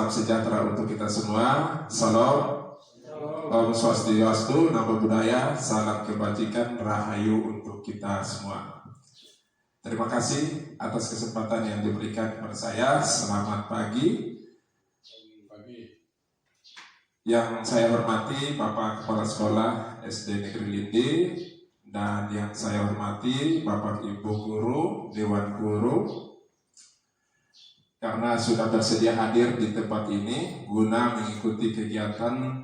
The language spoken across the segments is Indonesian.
salam sejahtera untuk kita semua. Salam. Om Swastiastu, Namo Buddhaya, salam kebajikan, rahayu untuk kita semua. Terima kasih atas kesempatan yang diberikan kepada saya. Selamat pagi. Yang saya hormati Bapak Kepala Sekolah SD Negeri Lindi, dan yang saya hormati Bapak Ibu Guru, Dewan Guru, karena sudah bersedia hadir di tempat ini guna mengikuti kegiatan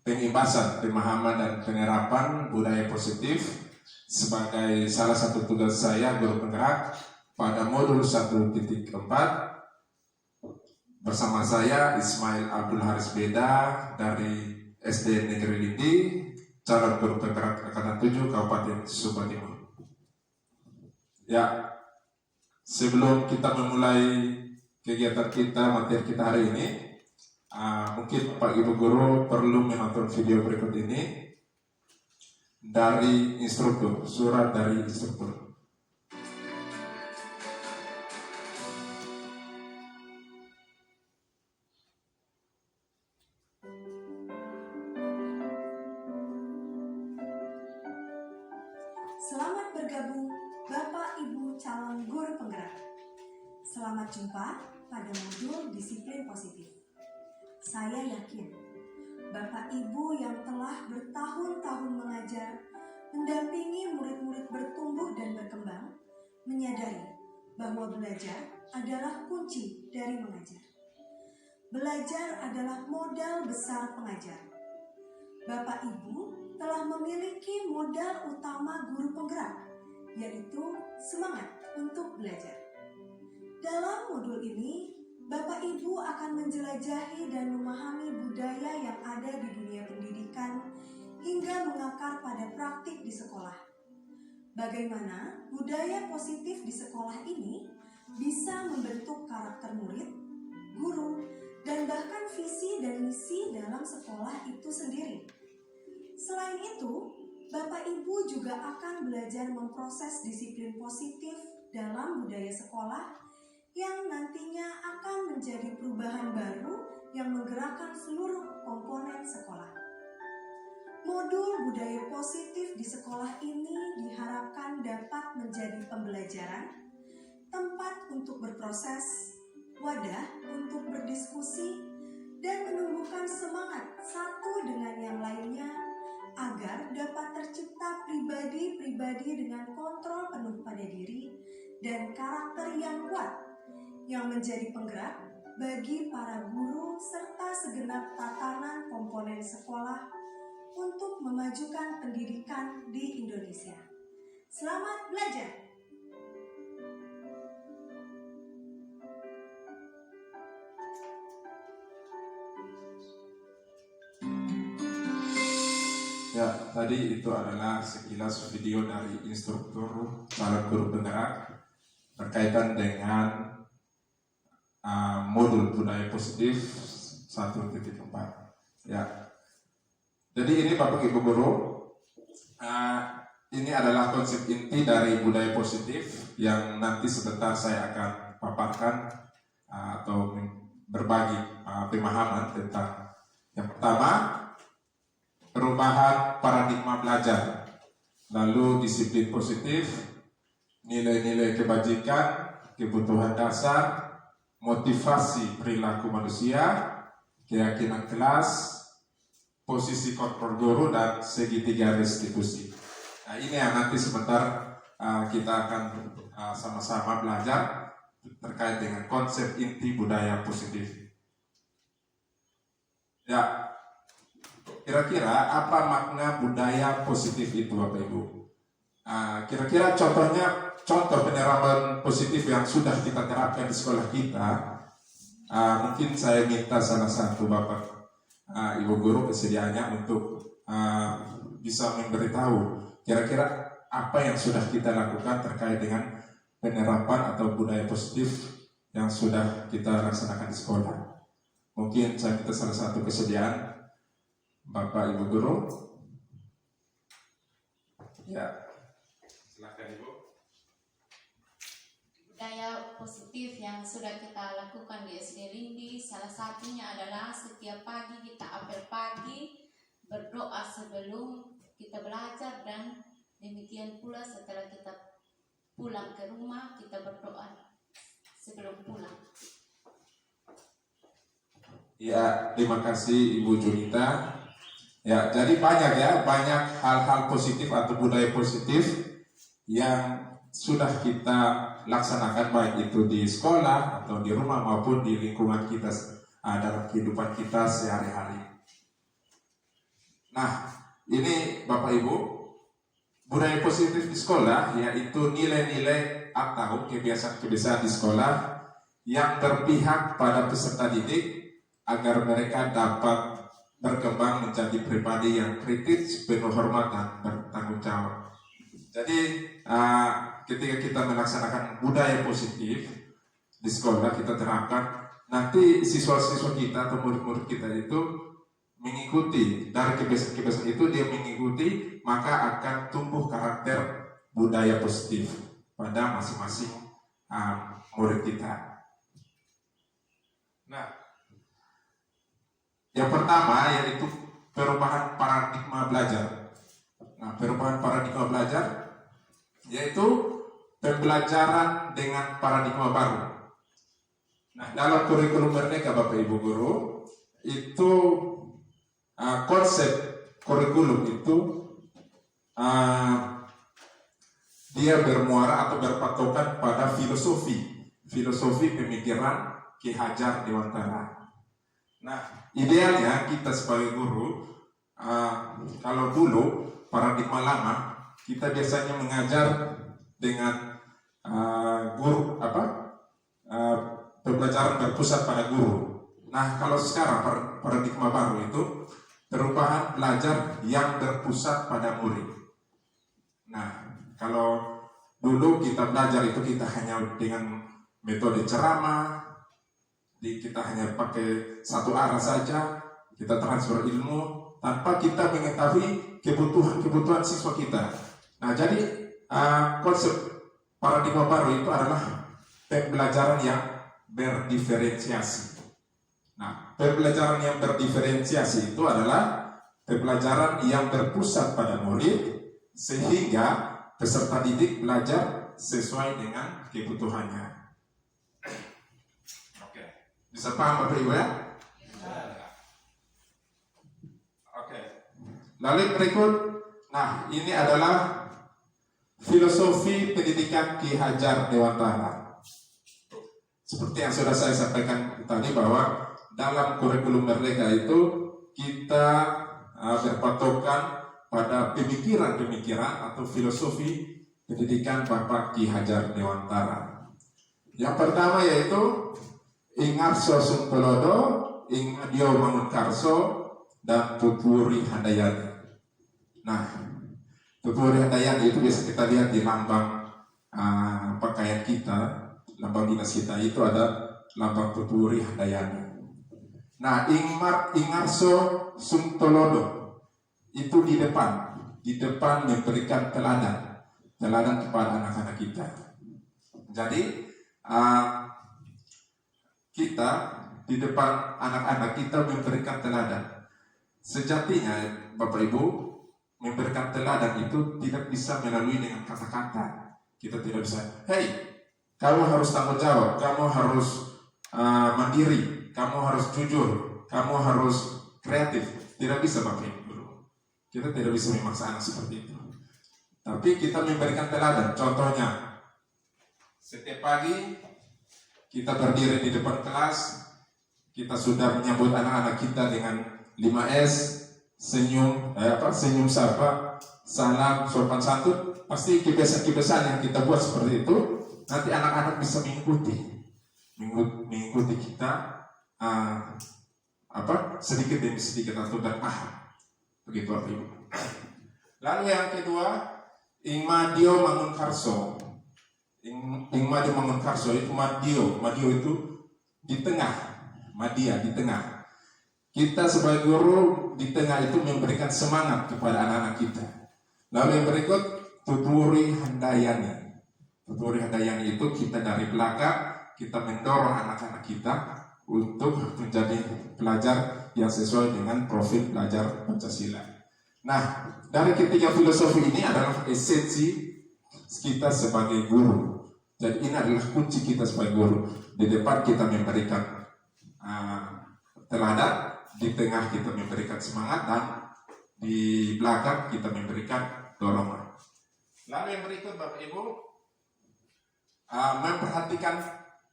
pengibasan, pemahaman dan penerapan budaya positif sebagai salah satu tugas saya guru penggerak pada modul 1.4 bersama saya Ismail Abdul Haris Beda dari SD Negeri Lindi, calon guru penggerak angkatan 7 Kabupaten Sumba Timur. Ya, sebelum kita memulai kegiatan kita, materi kita hari ini, mungkin Pak Ibu Guru perlu menonton video berikut ini dari instruktur, surat dari instruktur. Selamat bergabung Bapak Ibu calon guru penggerak. Selamat jumpa pada modul disiplin positif. Saya yakin Bapak Ibu yang telah bertahun-tahun mengajar, mendampingi murid-murid bertumbuh dan berkembang, menyadari bahwa belajar adalah kunci dari mengajar. Belajar adalah modal besar pengajar. Bapak Ibu telah memiliki modal utama guru penggerak, yaitu semangat untuk belajar. Dalam modul ini, Bapak Ibu akan menjelajahi dan memahami budaya yang ada di dunia pendidikan hingga mengakar pada praktik di sekolah. Bagaimana budaya positif di sekolah ini bisa membentuk karakter murid, guru, dan bahkan visi dan misi dalam sekolah itu sendiri. Selain itu, Bapak Ibu juga akan belajar memproses disiplin positif dalam budaya sekolah yang nantinya akan menjadi perubahan baru yang menggerakkan seluruh komponen sekolah. Modul budaya positif di sekolah ini diharapkan dapat menjadi pembelajaran, tempat untuk berproses, wadah untuk berdiskusi, dan menumbuhkan semangat satu dengan yang lainnya agar dapat tercipta pribadi-pribadi dengan kontrol penuh pada diri dan karakter yang kuat, yang menjadi penggerak bagi para guru serta segenap tatanan komponen sekolah untuk memajukan pendidikan di Indonesia. Selamat belajar! Ya, tadi itu adalah sekilas video dari instruktur calon guru penggerak berkaitan dengan modul budaya positif 1.4. Ya, jadi ini Bapak Ibu Guru, ini adalah konsep inti dari budaya positif yang nanti sebentar saya akan paparkan atau berbagi pemahaman tentang. Yang pertama, perubahan paradigma belajar, lalu disiplin positif, nilai-nilai kebajikan, kebutuhan dasar, motivasi perilaku manusia, keyakinan kelas, posisi kontrol guru, dan segitiga restitusi. Nah, ini yang nanti sebentar kita akan sama-sama belajar terkait dengan konsep inti budaya positif. Ya, kira-kira apa makna budaya positif itu Bapak Ibu? Kira-kira contoh penerapan positif yang sudah kita terapkan di sekolah kita, mungkin saya minta salah satu Bapak Ibu Guru kesediaannya untuk bisa memberitahu kira-kira apa yang sudah kita lakukan terkait dengan penerapan atau budaya positif yang sudah kita laksanakan di sekolah. Mungkin saya minta salah satu kesediaan Bapak Ibu Guru. Ya, silakan Ibu. budaya positif yang sudah kita lakukan di SD Lindi, salah satunya adalah setiap pagi kita apel pagi, berdoa sebelum kita belajar, dan demikian pula setelah kita pulang ke rumah kita berdoa sebelum pulang. Ya, terima kasih Ibu Junita. Ya, jadi banyak hal-hal positif atau budaya positif yang sudah kita laksanakan, baik itu di sekolah atau di rumah maupun di lingkungan kita dalam kehidupan kita sehari-hari. Nah, ini Bapak Ibu, budaya positif di sekolah yaitu nilai-nilai atau kebiasaan-kebiasaan di sekolah yang berpihak pada peserta didik agar mereka dapat berkembang menjadi pribadi yang kritis, penuh hormat dan bertanggung jawab. Jadi ketika kita melaksanakan budaya positif di sekolah, kita terapkan, nanti siswa-siswa kita atau murid-murid kita itu mengikuti dari kebiasaan-kebiasaan itu, dia mengikuti, maka akan tumbuh karakter budaya positif pada masing-masing murid kita. Nah, yang pertama yaitu perubahan paradigma belajar. Nah, perubahan paradigma belajar yaitu pembelajaran dengan paradigma baru. Nah, dalam kurikulum Merdeka Bapak Ibu Guru itu konsep kurikulum itu dia bermuara atau berpatokan pada filosofi pemikiran Ki Hajar Dewantara. Nah, idealnya kita sebagai guru, kalau dulu paradigma lama kita biasanya mengajar dengan pembelajaran berpusat pada guru. Nah, kalau sekarang paradigma baru itu perubahan belajar yang berpusat pada murid. Nah, kalau dulu kita belajar itu kita hanya dengan metode ceramah, kita hanya pakai satu arah saja, kita transfer ilmu tanpa kita mengetahui kebutuhan siswa kita. Nah, jadi konsep paradigma baru itu adalah pembelajaran yang berdiferensiasi. Nah, pembelajaran yang berdiferensiasi itu adalah pembelajaran yang berpusat pada murid sehingga peserta didik belajar sesuai dengan kebutuhannya. Oke, bisa paham Bapak Ibu ya? Oke. Lalu berikut, nah ini adalah filosofi pendidikan Ki Hajar Dewantara. Seperti yang sudah saya sampaikan tadi bahwa dalam kurikulum Merdeka itu kita berpatokan pada pemikiran atau filosofi pendidikan Bapak Ki Hajar Dewantara. Yang pertama yaitu Ing Arso Sungkolodo, Ing Adio Mangunkarso, dan Tuturi Handayani. Nah, Tuturi Handayani itu biasa kita lihat di lambang pakaian kita, lambang dinas kita itu ada lambang Tuturi Handayani. Nah, Ing Arso Sungkolodo itu di depan memberikan teladan kepada anak-anak kita. Jadi kita di depan anak-anak kita memberikan teladan. Sejatinya Bapak Ibu, memberikan teladan itu tidak bisa melalui dengan kata-kata. Kita tidak bisa, hey, kamu harus tanggung jawab, kamu harus mandiri, kamu harus jujur, kamu harus kreatif. Tidak bisa Bapak Ibu. Kita tidak bisa memaksa anak seperti itu. Tapi kita memberikan teladan. Contohnya, setiap pagi kita berdiri di depan kelas, kita sudah menyambut anak-anak kita dengan 5S, senyum sapa, salam, sopan santun. Pasti kebiasaan-kebiasaan yang kita buat seperti itu, nanti anak-anak bisa mengikuti kita sedikit demi sedikit atau berpaham. Begitu Bapak Ibu. Lalu yang kedua, Ing Madio Mangunkarso. Ing Madio Mangunkarso itu Madio itu di tengah, Madia di tengah. Kita sebagai guru di tengah itu memberikan semangat kepada anak-anak kita. Lalu yang berikut, Tuturi Handayani. Tuturi Handayani itu kita dari belakang, kita mendorong anak-anak kita untuk menjadi pelajar yang sesuai dengan profil pelajar Pancasila. Nah, dari ketiga filosofi ini adalah esensi kita sebagai guru. Jadi ini adalah kunci kita sebagai guru. Di depan kita memberikan teladan, di tengah kita memberikan semangat, dan di belakang kita memberikan dorongan. Lalu yang berikut Bapak Ibu, memperhatikan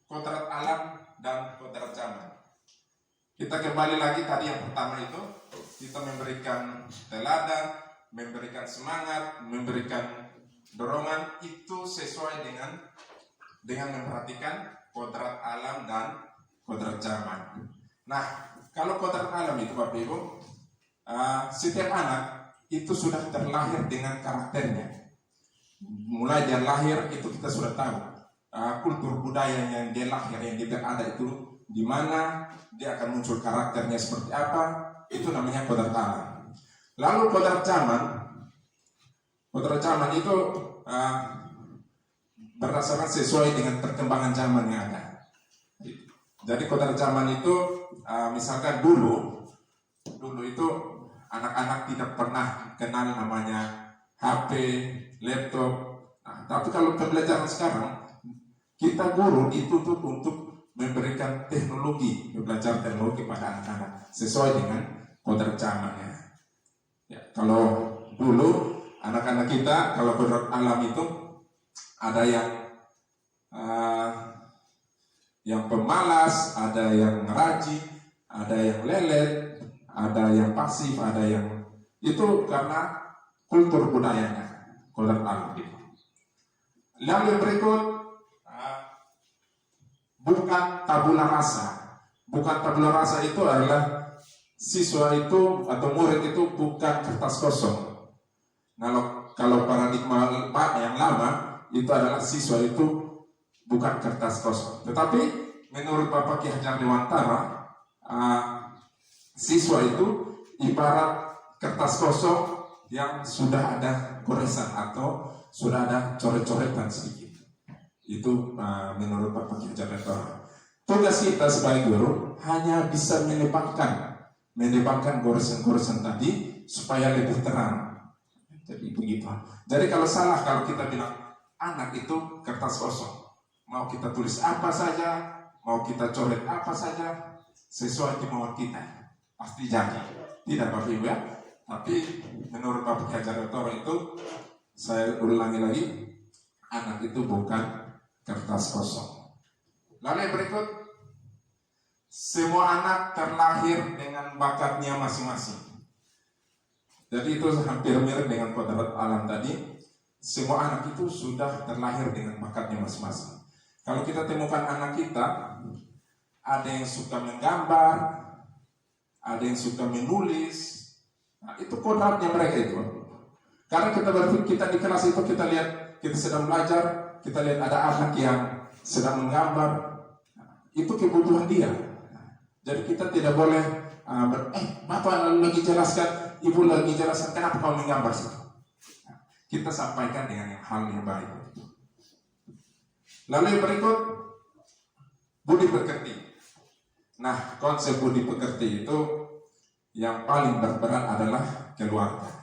kodrat alam dan kodrat zaman. Kita kembali lagi tadi yang pertama itu, kita memberikan teladan, memberikan semangat, memberikan dorongan, itu sesuai dengan memperhatikan kodrat alam dan kodrat zaman. Nah, kalau kodrat alam itu Bapak Ibu, setiap anak itu sudah terlahir dengan karakternya. Mulai dia lahir itu kita sudah tahu kultur budaya yang dia lahir, yang dia ada itu di mana, dia akan muncul karakternya seperti apa, itu namanya kodrat alam. Lalu kodrat zaman itu berdasarkan sesuai dengan perkembangan zaman yang ada. Jadi kodrat zaman itu misalkan dulu itu anak-anak tidak pernah kenal namanya HP, laptop. Nah, tapi kalau pembelajaran sekarang, kita guru dituntut untuk memberikan teknologi, belajar teknologi pada anak-anak sesuai dengan kodrat zamannya. Ya, kalau dulu anak-anak kita, kalau kodrat alam itu ada yang pemalas, ada yang rajin, ada yang lelet, ada yang pasif, ada yang itu karena kultur budayanya, kodrat alam itu. Lalu yang berikut, bukan tabula rasa. Bukan tabula rasa itu adalah siswa itu atau murid itu bukan kertas kosong. Kalau paradigma yang lama itu adalah siswa itu bukan kertas kosong. Tetapi menurut Bapak Ki Hajar Dewantara, siswa itu ibarat kertas kosong yang sudah ada goresan atau sudah ada coret-coretan sedikit. Itu menurut Bapak Ki Hajar Dewantara. Tugas kita sebagai guru hanya bisa menebangkan goresan-goresan tadi supaya lebih terang. Jadi begitu. Jadi kalau salah kalau kita bilang anak itu kertas kosong, mau kita tulis apa saja, mau kita coret apa saja, sesuai kemauan kita, pasti jadi. Tidak Bapak Ibu ya. Tapi menurut Bapak Ki Hajar Dewantara itu, saya ulangi lagi, anak itu bukan kertas kosong. Lalu yang berikut, semua anak terlahir dengan bakatnya masing-masing. Jadi itu hampir mirip dengan kodrat alam tadi. Semua anak itu sudah terlahir dengan bakatnya masing-masing. Kalau kita temukan anak kita, ada yang suka menggambar, ada yang suka menulis. Nah, itu kodratnya mereka itu. Karena kita di kelas itu kita lihat, kita sedang belajar, kita lihat ada anak yang sedang menggambar. Nah, itu kebutuhan dia. Jadi kita tidak boleh Bapak lagi jelaskan, Ibu lagi jelaskan, kenapa kau menggambar situ? Nah, kita sampaikan dengan hal yang baik. Lalu yang berikut, budi pekerti. Nah, konsep budi pekerti itu yang paling berperan adalah keluarga.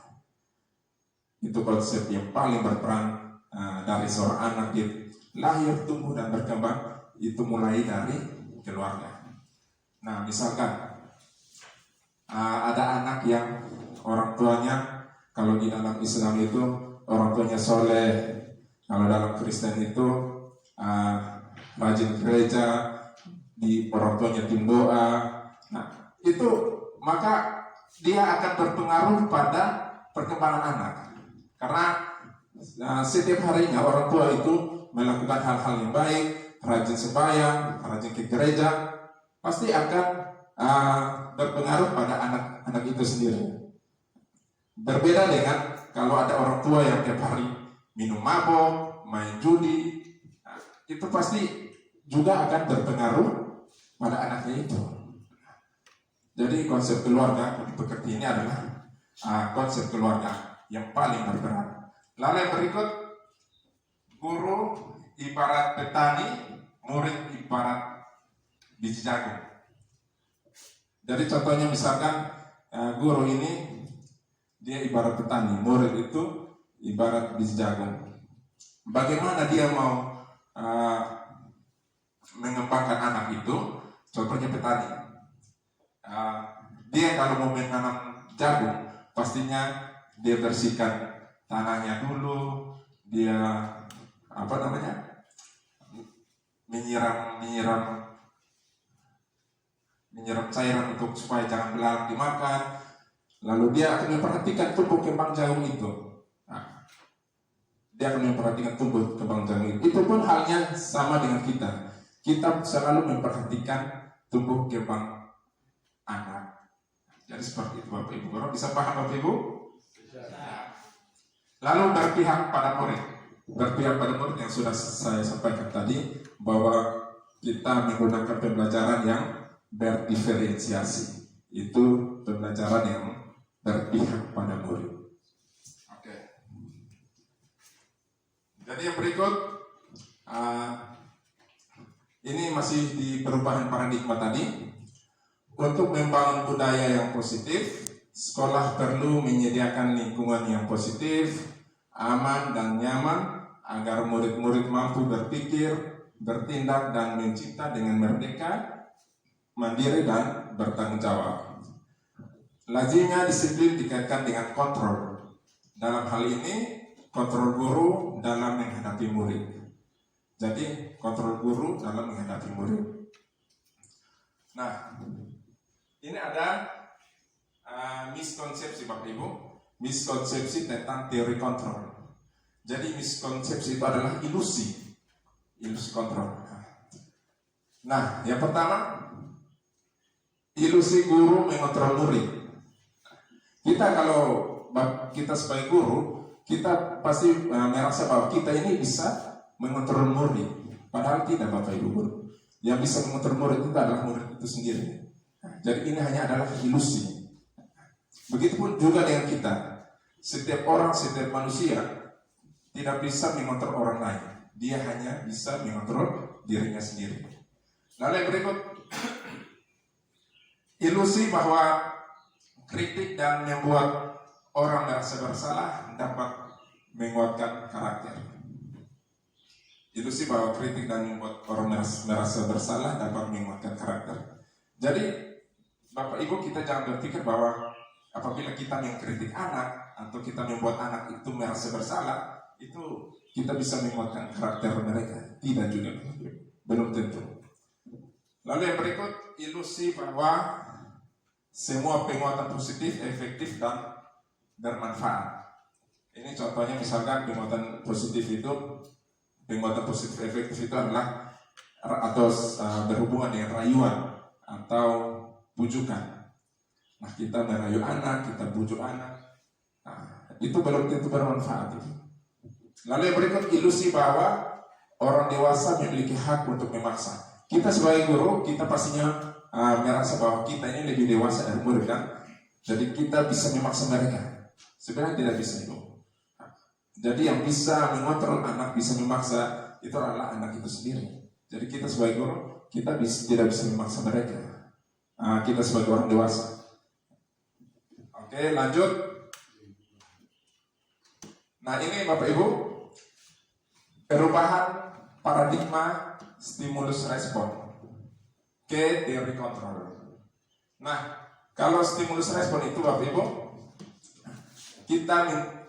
Itu konsep yang paling berperan dari seorang anak yang lahir, tumbuh dan berkembang, itu mulai dari keluarga. Nah, misalkan ada anak yang orang tuanya, kalau di dalam Islam itu orang tuanya soleh, kalau dalam Kristen itu rajin gereja, di orang tuanya tim doa. Nah, itu maka dia akan berpengaruh pada perkembangan anak. Karena setiap harinya orang tua itu melakukan hal-hal yang baik, rajin sembahyang, rajin ke gereja, pasti akan berpengaruh pada anak-anak itu sendiri. Berbeda dengan kalau ada orang tua yang tiap hari minum mabok, main judi, itu pasti juga akan berpengaruh pada anaknya itu. Jadi konsep keluarga pekerti ini adalah konsep keluarga yang paling berperan. Lalu yang berikut, guru ibarat petani, murid ibarat biji jagung. Jadi contohnya misalkan guru ini dia ibarat petani, murid itu ibarat biji jagung. Bagaimana dia mau mengembangkan anak itu? Contohnya petani. Dia kalau mau menanam jagung, pastinya dia bersihkan tanahnya dulu, dia menyiram cairan untuk supaya jangan belalang dimakan. Lalu dia akan memperhatikan tumbuh kembang jagung itu. Dia akan memperhatikan tumbuh kembang jagung itu. Itu pun halnya sama dengan kita. Kita selalu memperhatikan tumbuh kembang anak. Jadi seperti itu Bapak Ibu. Guru bisa paham Bapak Ibu? Lalu berpihak pada murid. Berpihak pada murid yang sudah saya sampaikan tadi, bahwa kita menggunakan pembelajaran yang berdiferensiasi. Itu pembelajaran yang berpihak pada murid. Oke. Jadi yang berikut, ini masih di perubahan paradigma tadi. Untuk membangun budaya yang positif, sekolah perlu menyediakan lingkungan yang positif, aman dan nyaman, agar murid-murid mampu berpikir, bertindak dan mencipta dengan merdeka, mandiri dan bertanggung jawab. Lazimnya disiplin dikaitkan dengan kontrol. Dalam hal ini, kontrol guru dalam menghadapi murid. Jadi, kontrol guru dalam menghadapi murid. Nah, ini ada miskonsepsi Bapak Ibu, miskonsepsi tentang teori kontrol. Jadi miskonsepsi itu adalah ilusi kontrol. Nah, yang pertama, ilusi guru mengontrol murid. Kita sebagai guru, kita pasti merasa bahwa kita ini bisa mengontrol murid. Padahal tidak Bapak Ibu guru. Yang bisa mengontrol murid itu adalah murid itu sendiri. Jadi ini hanya adalah ilusi. Begitupun juga dengan kita. Setiap orang, setiap manusia tidak bisa mengontrol orang lain. Dia hanya bisa mengontrol dirinya sendiri. Lalu yang berikut, ilusi bahwa kritik dan membuat orang merasa bersalah dapat menguatkan karakter. Ilusi bahwa kritik dan membuat orang merasa bersalah dapat menguatkan karakter. Jadi Bapak Ibu, kita jangan berpikir bahwa apabila kita mengkritik anak atau kita membuat anak itu merasa bersalah, itu kita bisa menguatkan karakter mereka. Tidak juga, belum tentu. Lalu yang berikut, ilusi bahwa semua penguatan positif, efektif dan bermanfaat. Ini contohnya misalkan penguatan positif efektif itu adalah atau berhubungan dengan rayuan atau bujukan. Nah, kita merayu anak, kita bujuk anak. Nah, itu belum tentu bermanfaat. Lalu yang berikut, ilusi bahwa orang dewasa memiliki hak untuk memaksa. Kita sebagai guru, kita pastinya merasa bahwa kita ini lebih dewasa dari murid kan. Jadi kita bisa memaksa mereka. Sebenarnya tidak bisa itu. Jadi yang bisa mengontrol anak, bisa memaksa, itu adalah anak itu sendiri. Jadi kita sebagai guru, kita tidak bisa memaksa mereka. Kita sebagai orang dewasa. Oke, lanjut. Nah, ini Bapak Ibu, perubahan paradigma stimulus respon ke teori kontrol. Nah, kalau stimulus respon itu Bapak Ibu, kita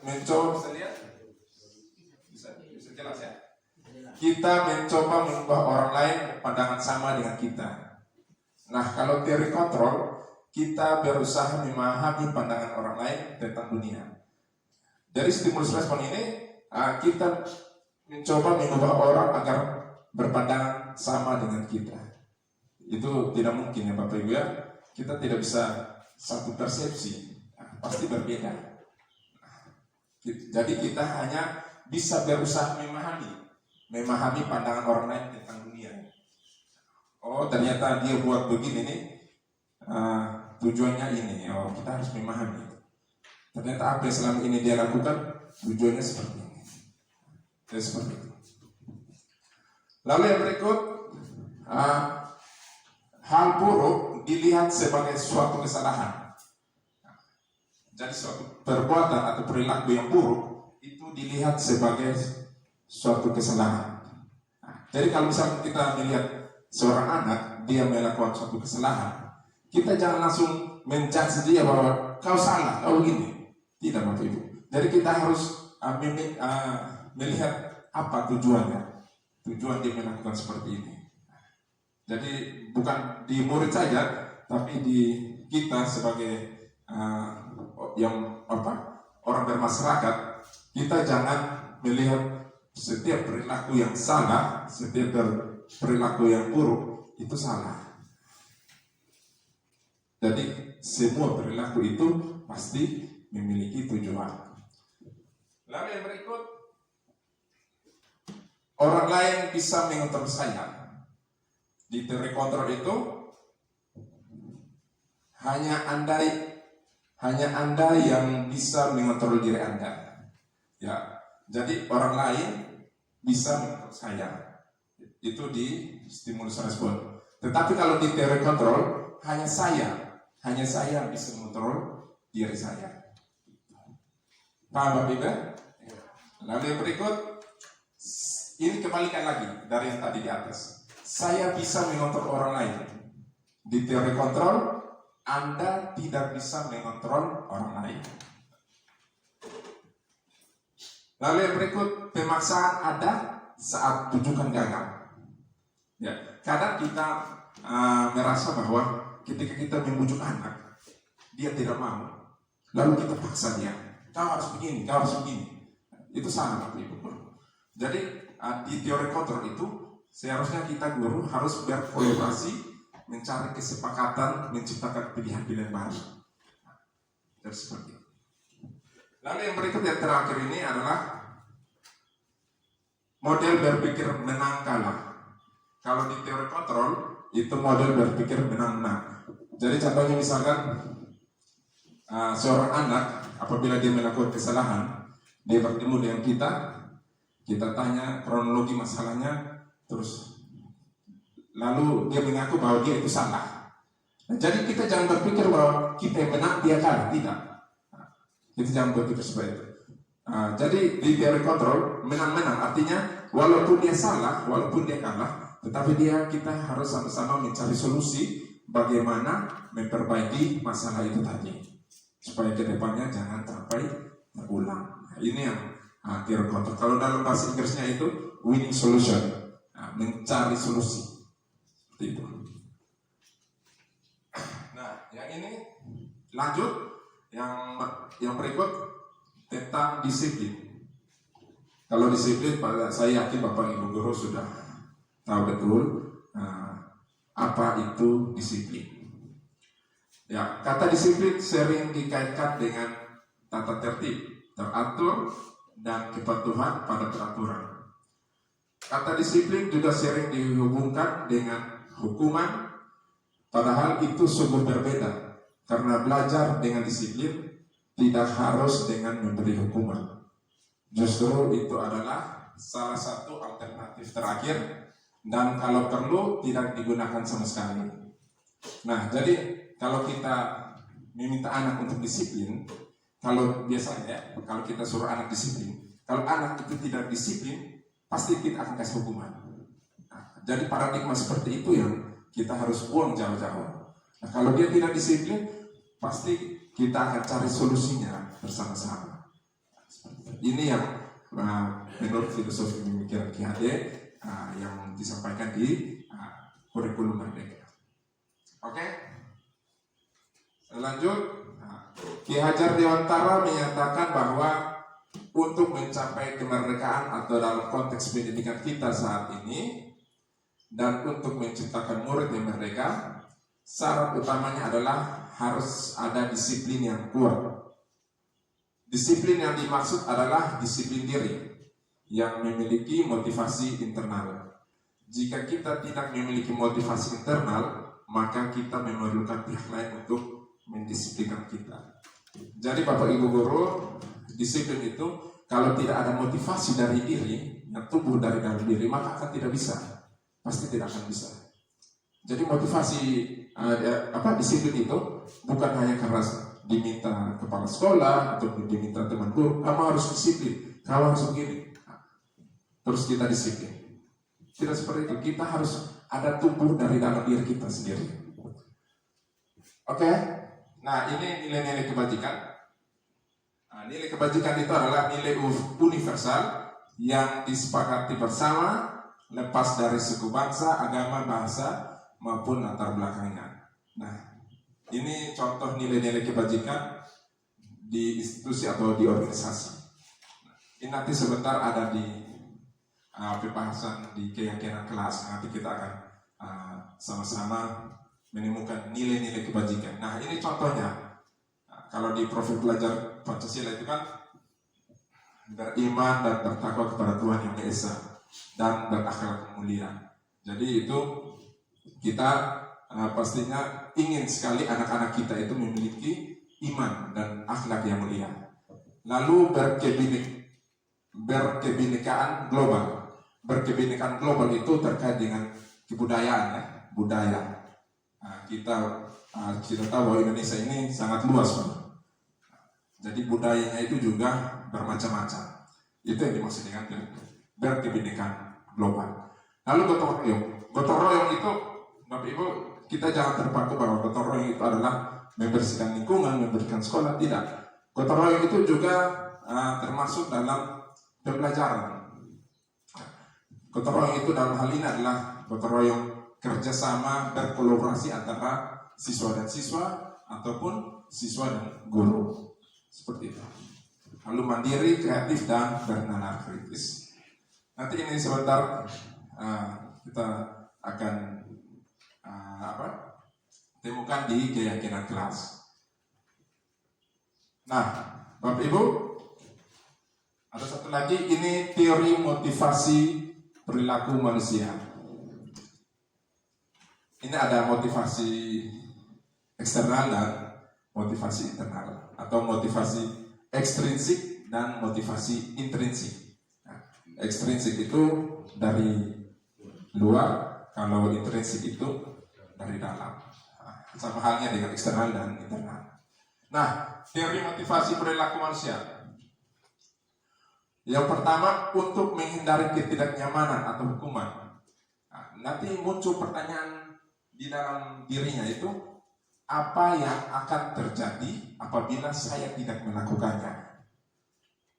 mencoba, bisa lihat? Bisa jelas ya? Kita mencoba mengubah orang lain pandangan sama dengan kita. Nah, kalau teori kontrol, kita berusaha memahami pandangan orang lain tentang dunia. Dari stimulus respon ini, kita mencoba mengubah orang agar berpandangan sama dengan kita. Itu tidak mungkin ya Bapak Ibu ya. Kita tidak bisa satu persepsi, pasti berbeda. Jadi kita hanya bisa berusaha memahami pandangan orang lain tentang dunia. Oh, ternyata dia buat begini nih, tujuannya ini. Oh, kita harus memahami. Ternyata apa yang selama ini dia lakukan, tujuannya seperti ini. Jadi seperti itu. Lalu yang berikut, hal buruk dilihat sebagai suatu kesalahan. Jadi suatu perbuatan atau perilaku yang buruk itu dilihat sebagai suatu kesalahan. Jadi kalau misalnya kita melihat seorang anak, dia melakukan suatu kesalahan, kita jangan langsung menjudge dia bahwa kau salah, kau begini. Tidak, Bapak Ibu. Jadi kita harus melihat apa tujuannya. Tujuan dia melakukan seperti ini. Jadi bukan di murid saja, tapi di kita sebagai orang bermasyarakat, kita jangan melihat setiap perilaku yang salah, setiap perilaku yang buruk itu salah. Jadi semua perilaku itu pasti memiliki tujuan. Lalu yang berikut, orang lain bisa mengontrol saya. Di teori kontrol itu hanya Anda yang bisa mengontrol diri Anda. Ya, jadi orang lain bisa mengontrol saya. Itu di stimulus respon. Tetapi kalau di teori kontrol hanya saya bisa mengontrol diri saya. Paham Bapak Ibu? Lalu yang berikut, ini kebalikan lagi dari yang tadi di atas. Saya bisa mengontrol orang lain. Di teori kontrol, Anda tidak bisa mengontrol orang lain. Lalu yang berikut, pemaksaan ada saat tujuan gagal. Ya, kadang kita merasa bahwa ketika kita membujuk anak, dia tidak mau, lalu kita paksa dia. Kau harus begini, kau harus begini. Itu salah, Bapak Ibu. Jadi di teori kontrol itu seharusnya kita guru harus berkolaborasi, mencari kesepakatan, menciptakan pilihan-pilihan baru. Jadi seperti itu. Lalu yang berikut yang terakhir ini adalah model berpikir menang kalah. Kalau di teori kontrol itu model berpikir menang-menang. Jadi contohnya misalkan seorang anak apabila dia melakukan kesalahan, dia bertemu dengan kita tanya kronologi masalahnya, terus lalu dia mengaku bahwa dia itu salah. Jadi kita jangan berpikir bahwa kita yang menang, dia kalah, tidak. Kita jangan berpikir seperti itu. Jadi di teori kontrol menang-menang artinya walaupun dia salah, walaupun dia kalah, tetapi kita harus sama-sama mencari solusi bagaimana memperbaiki masalah itu tadi supaya kedepannya jangan sampai terulang. Ini yang teori kontrol. Kalau dalam bahasa Inggrisnya itu winning solution, mencari solusi seperti itu. Nah, yang ini lanjut yang berikut tentang disiplin. Kalau disiplin, saya yakin Bapak Ibu guru sudah tahu betul apa itu disiplin. Ya, kata disiplin sering dikaitkan dengan tata tertib, teratur, dan kepatuhan pada peraturan. Kata disiplin juga sering dihubungkan dengan hukuman, padahal itu sungguh berbeda. Karena belajar dengan disiplin tidak harus dengan memberi hukuman. Justru itu adalah salah satu alternatif terakhir, dan kalau perlu tidak digunakan sama sekali. Nah, jadi kalau kita meminta anak untuk disiplin, kalau biasanya kalau kita suruh anak disiplin, kalau anak itu tidak disiplin, pasti kita akan kasih hukuman. Nah, jadi paradigma seperti itu yang kita harus buang jauh-jauh. Nah, kalau dia tidak disiplin, pasti kita akan cari solusinya bersama-sama. Ini yang menurut filosofi pemikiran Ki Hade yang disampaikan di kurikulum Merdeka. Oke, lanjut. Ki Hajar Dewantara menyatakan bahwa untuk mencapai kemerdekaan atau dalam konteks pendidikan kita saat ini dan untuk menciptakan murid yang merdeka, syarat utamanya adalah harus ada disiplin yang kuat. Disiplin yang dimaksud adalah disiplin diri yang memiliki motivasi internal. Jika kita tidak memiliki motivasi internal, maka kita memerlukan pihak lain untuk mendisiplinkan kita. Jadi Bapak Ibu guru, disiplin itu kalau tidak ada motivasi dari diri yang tumbuh dari dalam diri, maka akan tidak bisa, pasti tidak akan bisa. Jadi motivasi disiplin itu bukan hanya karena diminta kepala sekolah atau diminta teman guru, kamu harus disiplin, kamu harus begini, terus kita disiplin. Tidak seperti itu, kita harus ada tumbuh dari dalam diri kita sendiri. Oke, nah ini nilai-nilai kebajikan. Nah, nilai kebajikan itu adalah nilai universal yang disepakati bersama, lepas dari suku, bangsa, agama, bahasa maupun latar belakangnya. Nah, ini contoh nilai-nilai kebajikan di institusi atau di organisasi. Ini nanti sebentar ada di pembahasan di keyakinan kelas. Nanti kita akan sama-sama menemukan nilai-nilai kebajikan. Nah, ini contohnya. Nah, kalau di profil pelajar Pancasila itu kan beriman dan bertakwa kepada Tuhan Yang Maha Esa dan berakhlak mulia. Jadi itu kita pastinya ingin sekali anak-anak kita itu memiliki iman dan akhlak yang mulia. Lalu berkebinekaan global. Berkebinekaan global itu terkait dengan kebudayaan, ya, budaya. Nah, kita tahu bahwa Indonesia ini sangat luas, Pak. Jadi budayanya itu juga bermacam-macam. Itu yang dimaksud dengan berkebinekaan global. Lalu gotong royong. Gotong royong itu, Bapak Ibu, kita jangan terpaku bahwa gotong royong itu adalah membersihkan lingkungan, membersihkan sekolah. Tidak. Gotong royong itu juga termasuk dalam pembelajaran. Gotong royong itu dalam hal ini adalah gotong royong kerjasama berkolaborasi antara siswa dan siswa ataupun siswa dan guru. Seperti itu. Lalu mandiri, kreatif, dan bernalar kritis. Nanti ini sebentar kita akan temukan di keyakinan kelas. Nah, Bapak Ibu, ada satu lagi, ini teori motivasi perilaku manusia. Ini ada motivasi eksternal dan motivasi internal, atau motivasi ekstrinsik dan motivasi intrinsik. Nah, ekstrinsik itu dari luar, kalau intrinsik itu dari dalam. Sama halnya dengan eksternal dan internal. Nah, teori motivasi perilaku manusia. Yang pertama, untuk menghindari ketidaknyamanan atau hukuman. Nah, nanti muncul pertanyaan di dalam dirinya itu, apa yang akan terjadi apabila saya tidak melakukannya?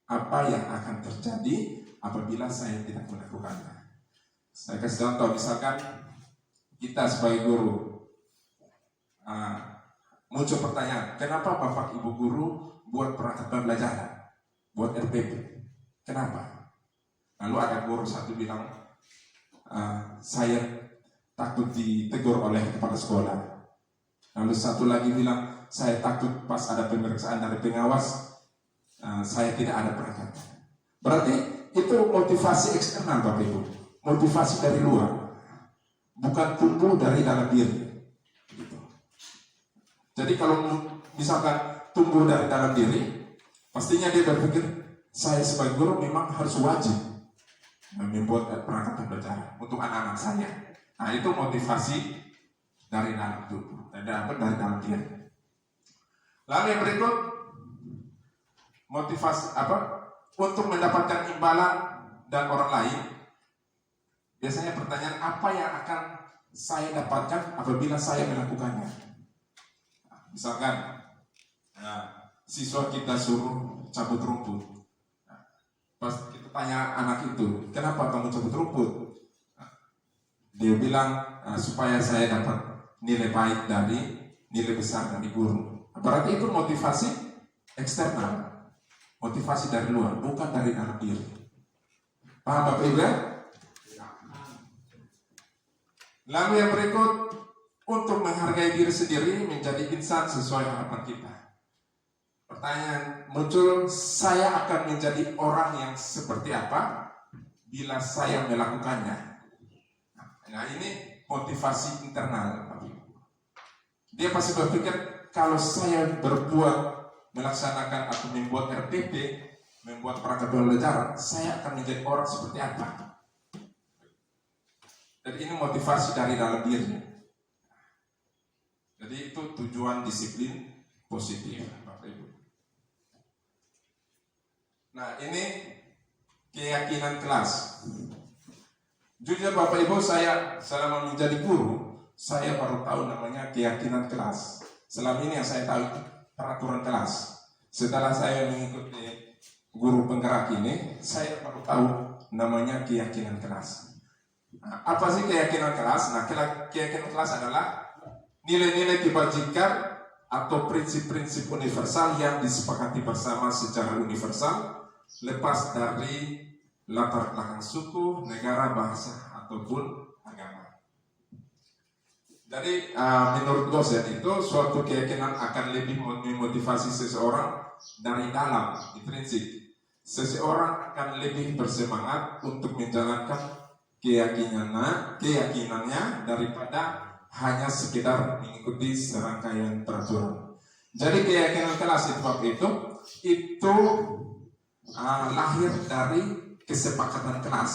Apa yang akan terjadi apabila saya tidak melakukannya? Saya kasih contoh, misalkan kita sebagai guru, muncul pertanyaan, kenapa Bapak Ibu guru buat perangkat pembelajaran, buat RPP? Kenapa? Lalu ada guru satu bilang, saya takut ditegur oleh kepala sekolah. Lalu satu lagi bilang, saya takut pas ada pemeriksaan dari pengawas, saya tidak ada perangkat. Berarti itu motivasi eksternal, Bapak Ibu, motivasi dari luar, bukan tumbuh dari dalam diri. Jadi kalau misalkan tumbuh dari dalam diri, pastinya dia berpikir, saya sebagai guru memang harus wajib membuat perangkat pembelajaran untuk anak-anak saya. Nah, itu motivasi dari dalam tubuh, dari dalam diri. Lalu yang berikut, motivasi untuk mendapatkan imbalan dan orang lain. Biasanya pertanyaan, apa yang akan saya dapatkan apabila saya melakukannya? Misalkan siswa kita suruh cabut rumput. Pas kita tanya anak itu, kenapa kamu cabut rumput? Dia bilang, supaya saya dapat nilai baik dari nilai besar dari guru. Berarti itu motivasi eksternal, motivasi dari luar, bukan dari dalam diri. Paham Bapak Ibu ya? Lalu yang berikut, untuk menghargai diri sendiri menjadi insan sesuai harapan kita. Pertanyaan muncul, saya akan menjadi orang yang seperti apa bila saya melakukannya? Nah, ini motivasi internal. Dia pasti berpikir, kalau saya berbuat, melaksanakan atau membuat RPP, membuat perangkat pembelajaran, saya akan menjadi orang seperti apa. Jadi ini motivasi dari dalam diri. Jadi itu tujuan disiplin positif, Bapak Ibu. Nah, ini keyakinan kelas. Jujur Bapak Ibu, saya selama menjadi guru, saya baru tahu namanya keyakinan kelas. Selama ini yang saya tahu itu peraturan kelas. Setelah saya mengikuti guru penggerak ini, saya baru tahu namanya keyakinan kelas. Nah, apa sih keyakinan kelas? Nah, keyakinan kelas adalah nilai-nilai kebajikan atau prinsip-prinsip universal yang disepakati bersama secara universal, lepas dari latar belakang suku, negara, bahasa, ataupun agama. Jadi menurut dosen itu suatu keyakinan akan lebih memotivasi seseorang dari dalam, intrinsik. Seseorang akan lebih bersemangat untuk menjalankan keyakinannya daripada hanya sekedar mengikuti serangkaian peraturan. Jadi keyakinan kelas itu lahir dari kesepakatan kelas.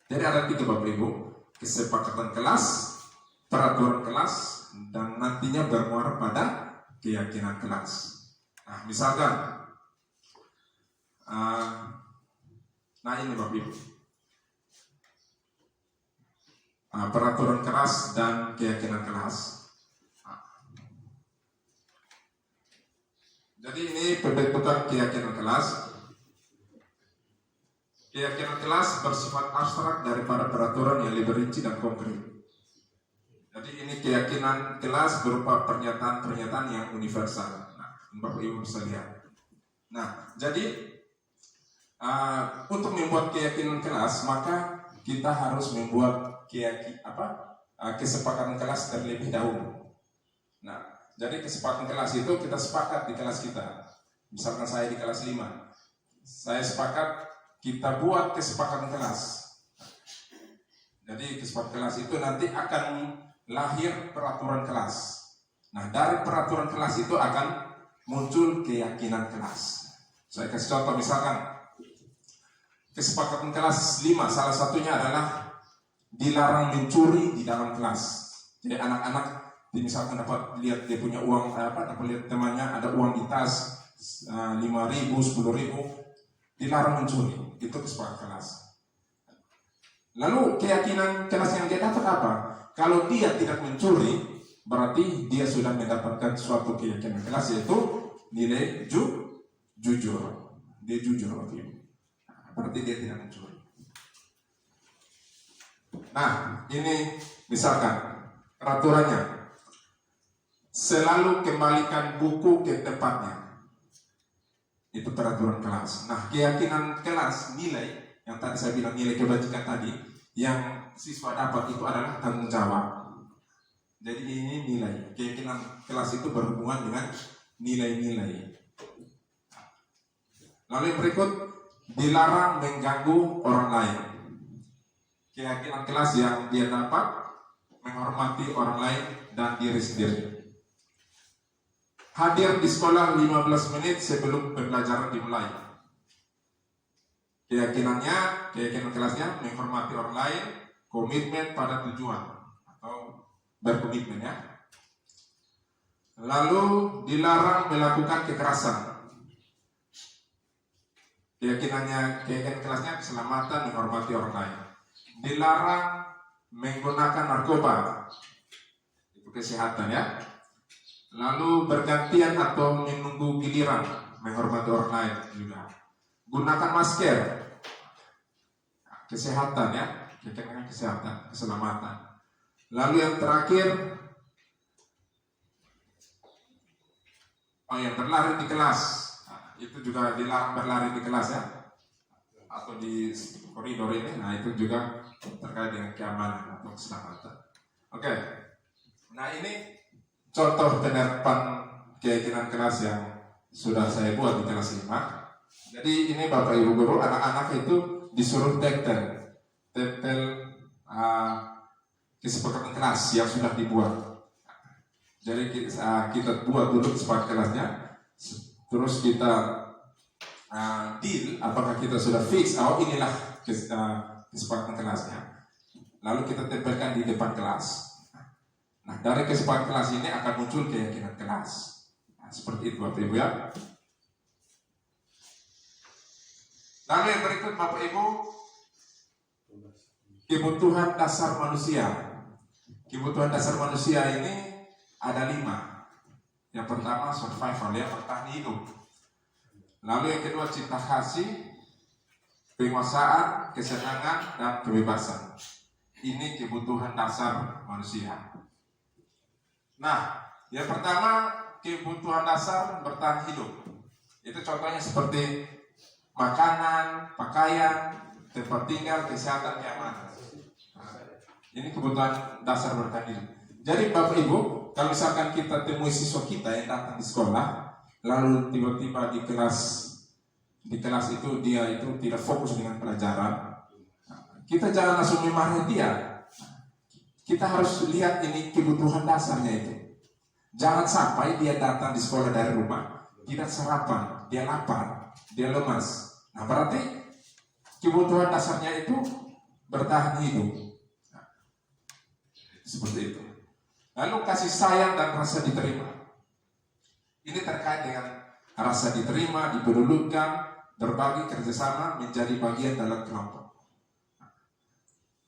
Jadi ada 3 Bapak Ibu, kesepakatan kelas, peraturan kelas, dan nantinya bermuara pada keyakinan kelas. Nah, misalkan, nah ini Bapak Ibu, peraturan kelas dan keyakinan kelas. Jadi ini pembentukan keyakinan kelas. Keyakinan kelas bersifat abstrak daripada peraturan yang lebih rinci dan konkret. Jadi ini keyakinan kelas berupa pernyataan-pernyataan yang universal. Nah, Bapak Ibu bisa lihat. Nah, jadi untuk membuat keyakinan kelas, maka kita harus membuat kesepakatan kelas terlebih dahulu. Nah, jadi kesepakatan kelas itu kita sepakat di kelas kita. Misalkan saya di kelas 5, saya sepakat kita buat kesepakatan kelas. Jadi kesepakatan kelas itu nanti akan lahir peraturan kelas. Nah, dari peraturan kelas itu akan muncul keyakinan kelas. Saya kasih contoh, misalkan kesepakatan kelas 5, salah satunya adalah dilarang mencuri di dalam kelas. Jadi anak-anak misalkan dapat lihat dia punya uang, dapat lihat temannya ada uang di tas 5.000, 10.000, dilarang mencuri. Itu kesepakatan kelas. Lalu keyakinan kelas yang dia dapat apa? Kalau dia tidak mencuri, berarti dia sudah mendapatkan suatu keyakinan kelas, yaitu nilai jujur. Dia jujur, berarti dia tidak mencuri. Nah, ini misalkan peraturannya, selalu kembalikan buku ke tempatnya. Itu peraturan kelas. Nah, keyakinan kelas, nilai yang tadi saya bilang, nilai kebajikan tadi, yang siswa dapat itu adalah tanggung jawab. Jadi ini nilai. Keyakinan kelas itu berhubungan dengan nilai-nilai. Lalu yang berikut, dilarang mengganggu orang lain. Keyakinan kelas yang dia dapat menghormati orang lain dan diri sendiri. Hadir di sekolah 15 menit sebelum pembelajaran dimulai. Keyakinan kelasnya menghormati orang lain, komitmen pada tujuan atau berkomitmen ya. Lalu dilarang melakukan kekerasan. Keyakinan kelasnya keselamatan, menghormati orang lain. Dilarang menggunakan narkoba, itu kesehatan ya. Lalu bergantian atau menunggu giliran, menghormati orang lain juga. Gunakan masker, kesehatan ya, keyakinan kesehatan, keselamatan. Lalu yang terakhir, yang berlari di kelas, itu juga dilarang berlari di kelas ya, atau di koridor ini. Nah, itu juga terkait dengan keamanan atau keselamatan. Oke. Nah, ini contoh penerapan keyakinan kelas yang sudah saya buat di kelas 5. Jadi ini Bapak Ibu guru, anak-anak itu disuruh tempel kesepakatan kelas yang sudah dibuat. Jadi kita buat dulu kesepakatan kelasnya, terus kita deal, apakah kita sudah fix, inilah kesepakatan kelasnya, lalu kita tempelkan di depan kelas. Nah, dari kesepakatan kelas ini akan muncul keyakinan kelas. Nah, seperti itu Bapak Ibu ya. Lalu yang berikut Bapak Ibu, kebutuhan dasar manusia. Kebutuhan dasar manusia ini ada 5. Yang pertama survival, ya, bertahan hidup. Lalu yang kedua cinta kasih, penguasaan, kesenangan, dan kebebasan. Ini kebutuhan dasar manusia. Nah, yang pertama kebutuhan dasar bertahan hidup. Itu contohnya seperti makanan, pakaian, tempat tinggal, kesehatan, keamanan. Ini kebutuhan dasar bertahan hidup. Jadi Bapak Ibu, kalau misalkan kita temui siswa kita yang datang di sekolah, lalu tiba-tiba di kelas itu dia itu tidak fokus dengan pelajaran, kita jangan langsung memarahi dia. Kita harus lihat ini kebutuhan dasarnya itu. Jangan sampai dia datang di sekolah dari rumah tidak sarapan, dia lapar, dia lemas. Nah, berarti kebutuhan dasarnya itu bertahan hidup. Nah, seperti itu. Lalu kasih sayang dan rasa diterima. Ini terkait dengan rasa diterima, dipedulikan, berbagi, kerjasama, menjadi bagian dalam kelompok.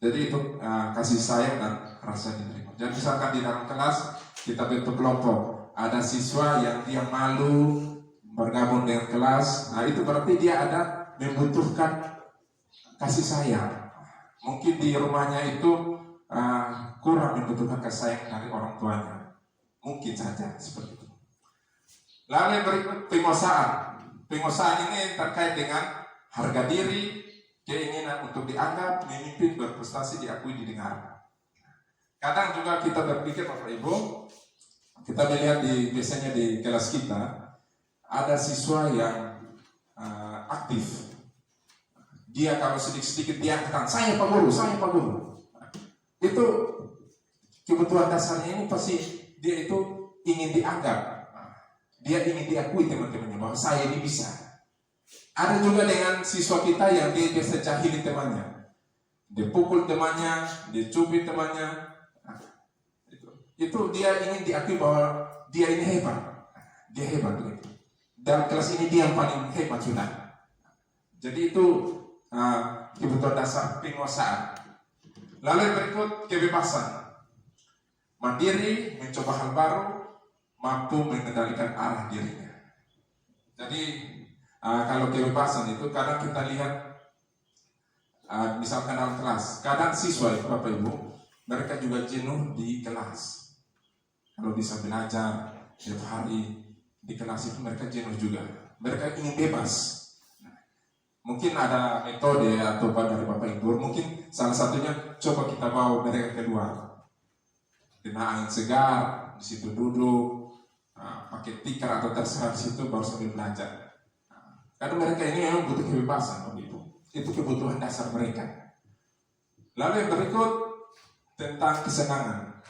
Jadi itu kasih sayang dan rasa diterima. Jadi misalkan di dalam kelas kita bentuk kelompok, ada siswa yang dia malu bergabung dengan kelas, nah itu berarti dia ada membutuhkan kasih sayang. Mungkin di rumahnya itu kurang membutuhkan kasih sayang dari orang tuanya, mungkin saja seperti itu. Lalu yang berikut penguasaan. Penguasaan ini terkait dengan harga diri, keinginan untuk dianggap, memimpin, berprestasi, diakui, didengar. Kadang juga kita berpikir Bapak Ibu, kita melihat biasanya di kelas kita ada siswa yang aktif. Dia kalau sedikit-sedikit dia katakan saya Pak Guru, saya Pak Guru. Itu kebutuhan dasarnya ini pasti dia itu ingin dianggap. Dia ingin diakui teman-temannya bahwa saya ini bisa. Ada juga dengan siswa kita yang dia biasa jahili temannya. Dia pukul temannya, dia cubit temannya. Nah, itu dia ingin diakui bahwa dia ini hebat. Dia hebat begitu. Dalam kelas ini dia yang paling hebat sudah. Jadi itu kebutuhan dasar penguasaan. Lalu yang berikut kebebasan. Mandiri, mencoba hal baru, mampu mengendalikan arah dirinya. Jadi kalau kebebasan itu kadang kita lihat misalkan dalam kelas, kadang siswa itu Bapak Ibu mereka juga jenuh di kelas. Kalau bisa belajar setiap hari di kelas itu mereka jenuh juga. Mereka ingin bebas. Mungkin ada metode atau dari Bapak Ibu, mungkin salah satunya coba kita bawa mereka keluar, kena angin segar, di situ duduk. Pakai tikar atau terserah di situ baru sambil belajar. Karena mereka ini memang butuh kebebasan Bapak Ibu. Itu kebutuhan dasar mereka. Lalu yang berikut tentang kesenangan.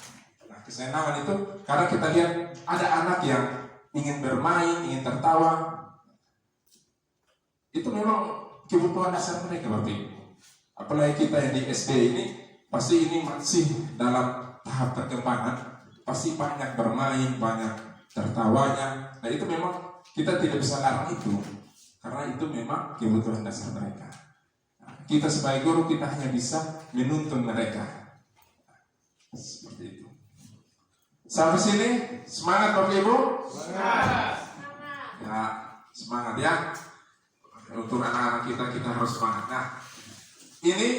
Nah, kesenangan itu karena kita lihat ada anak yang ingin bermain, ingin tertawa. Itu memang kebutuhan dasar mereka Bapak Ibu. Apalagi kita yang di SD ini, pasti ini masih dalam tahap perkembangan. Pasti banyak bermain, banyak tertawanya. Nah itu memang kita tidak bisa larang itu, karena itu memang kebutuhan dasar mereka. Nah, kita sebagai guru kita hanya bisa menuntun mereka. Seperti itu. Sampai sini semangat Bapak Ibu. Semangat. Ya semangat ya. Untuk anak-anak kita harus semangat. Nah ini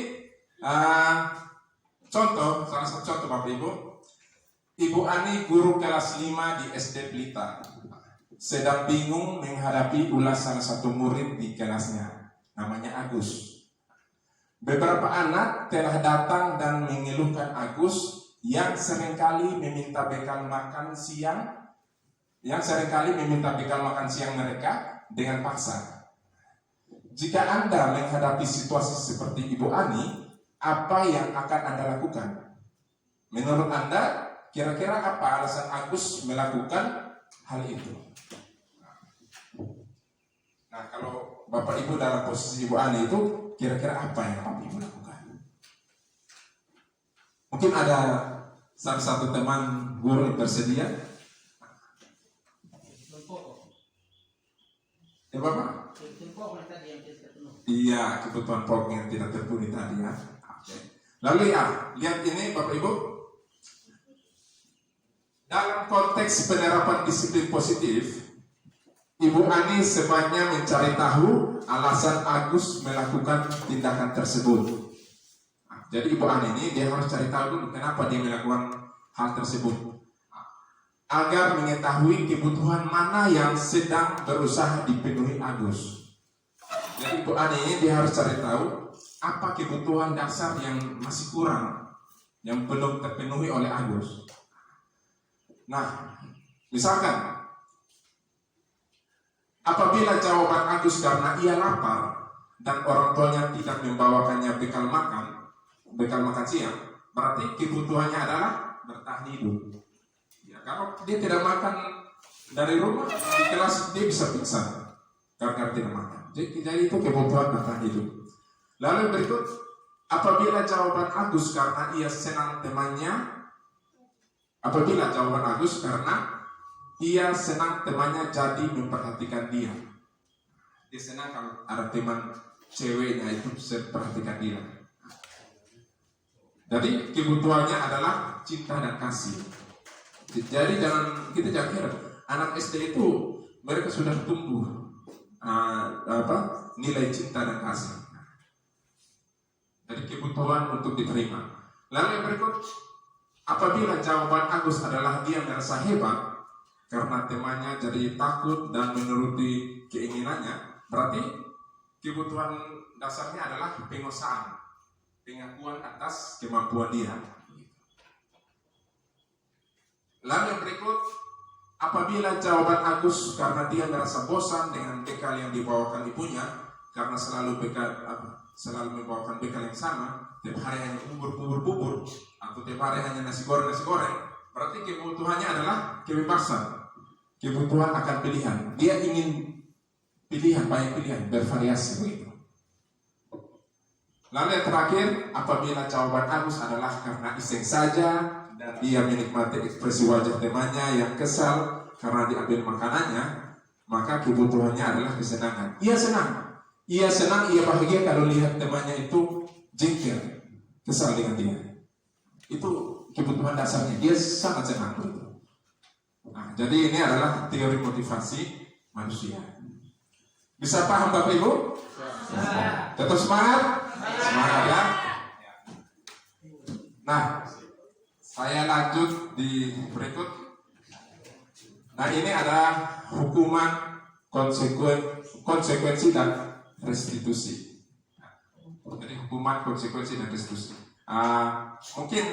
contoh, salah satu contoh Bapak Ibu. Ibu Ani guru kelas 5 di SD Blitar sedang bingung menghadapi ulas salah satu murid di kelasnya, namanya Agus. Beberapa anak telah datang dan mengeluhkan Agus yang seringkali meminta bekal makan siang, mereka dengan paksa. Jika Anda menghadapi situasi seperti Ibu Ani, apa yang akan Anda lakukan? Menurut Anda, kira-kira apa alasan Agus melakukan hal itu? Nah, kalau Bapak Ibu dalam posisi Ibu Ani itu, kira-kira apa yang Bapak Ibu lakukan? Mungkin ada salah satu teman guru yang bersedia. Ya Bapak? Iya, kebutuhan pokok yang tidak terpenuhi tadi ya. Oke. Lalu ya, lihat ini Bapak Ibu. Dalam konteks penerapan disiplin positif, Ibu Ani sebaiknya mencari tahu alasan Agus melakukan tindakan tersebut. Nah, jadi Ibu Ani ini dia harus cari tahu dulu kenapa dia melakukan hal tersebut, agar mengetahui kebutuhan mana yang sedang berusaha dipenuhi Agus. Jadi Ibu Ani ini dia harus cari tahu apa kebutuhan dasar yang masih kurang, yang belum terpenuhi oleh Agus. Nah, misalkan apabila jawaban Agus karena ia lapar dan orang tuanya tidak membawakannya bekal makan siang, berarti kebutuhannya adalah bertahan hidup. Ya, kalau dia tidak makan dari rumah, di kelas dia bisa pingsan karena tidak makan. Jadi itu kebutuhan bertahan hidup. Lalu berikut, apabila jawaban Agus karena ia senang temannya jadi memperhatikan dia. Dia senang kalau ada teman ceweknya itu memperhatikan dia. Jadi kebutuhannya adalah cinta dan kasih. Jadi kita jangan kira anak SD itu mereka sudah tumbuh nilai cinta dan kasih. Jadi kebutuhan untuk diterima. Lalu yang berikut, apabila jawaban Agus adalah dia merasa hebat karena temannya jadi takut dan menuruti keinginannya, berarti kebutuhan dasarnya adalah penguasaan, pengakuan atas kemampuan dia. Lalu yang berikut, apabila jawaban Agus karena dia merasa bosan dengan bekal yang dibawakan ibunya, karena selalu membawakan bekal yang sama, tiap hari hanya bubur atau tiap hari hanya nasi goreng, berarti kebutuhannya adalah kebebasan, kebutuhan akan pilihan. Dia ingin pilihan, banyak pilihan, bervariasi begitu. Lalu yang terakhir, apabila jawaban Agus adalah karena iseng saja dan dia menikmati ekspresi wajah temannya yang kesal karena diambil makanannya, maka kebutuhannya adalah kesenangan. Ia senang, ia bahagia kalau lihat temannya itu jengkel, kesal dengan dia. Itu kebutuhan dasarnya, dia sangat senang begitu. Nah, jadi ini adalah teori motivasi manusia. Bisa paham Bapak Ibu? Tetap semangat? Semangat ya. Nah, saya lanjut di berikut. Nah, ini adalah hukuman, konsekuensi dan restitusi. Jadi hukuman, konsekuensi dan restitusi. Mungkin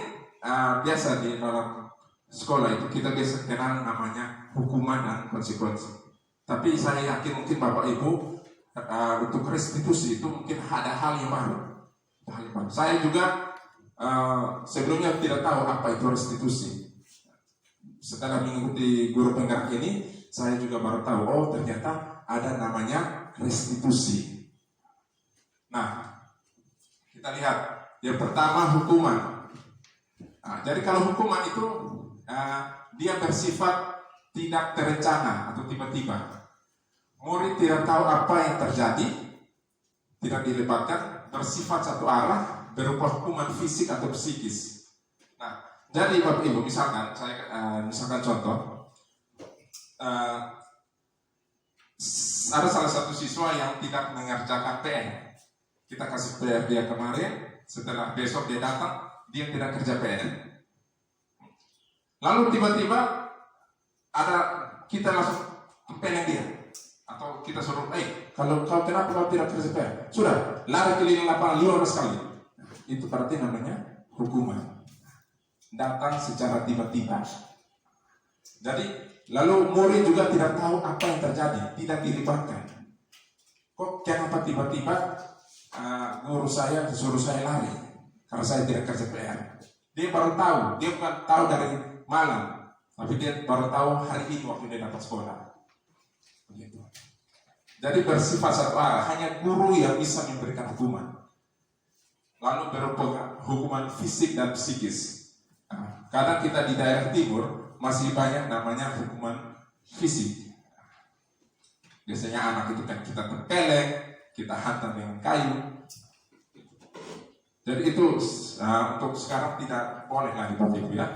biasa di dalam sekolah itu kita biasa kenal namanya hukuman dan konsekuensi. Tapi saya yakin mungkin Bapak Ibu untuk restitusi itu mungkin ada hal yang baru. Saya juga sebelumnya tidak tahu apa itu restitusi. Setelah mengikuti guru penggerak ini, saya juga baru tahu, oh ternyata ada namanya restitusi. Nah, kita lihat yang pertama hukuman. Nah, jadi kalau hukuman itu dia bersifat tidak terencana atau tiba-tiba. Murid tidak tahu apa yang terjadi, tidak dilibatkan, bersifat satu arah, berupa hukuman fisik atau psikis. Nah, jadi Bapak Ibu, misalkan contoh, ada salah satu siswa yang tidak mengerjakan PR. Kita kasih PR dia kemarin, setelah besok dia datang, dia tidak kerja PR. Lalu tiba-tiba kita langsung tempelin dia, atau kita suruh, kalau kau kenapa kau tidak kerja PR? Sudah, lari keliling lapangan 15 kali. Itu berarti namanya hukuman. Datang secara tiba-tiba. Jadi, lalu murid juga tidak tahu apa yang terjadi, tidak dilibatkan. Kok kenapa tiba-tiba guru saya disuruh saya lari karena saya tidak kerja PR? Dia baru tahu, dia bukan tahu dari malam, tapi dia baru tahu hari ini waktu dia dapat sekolah. Begitu. Jadi bersifat satu arah, hanya guru yang bisa memberikan hukuman. Lalu berupa hukuman fisik dan psikis. Nah, kadang kita di daerah timur masih banyak namanya hukuman fisik. Biasanya anak itu kan kita tempeleng, kita hantam dengan kayu. Jadi itu untuk sekarang tidak boleh lagi Bapak Ibu ya.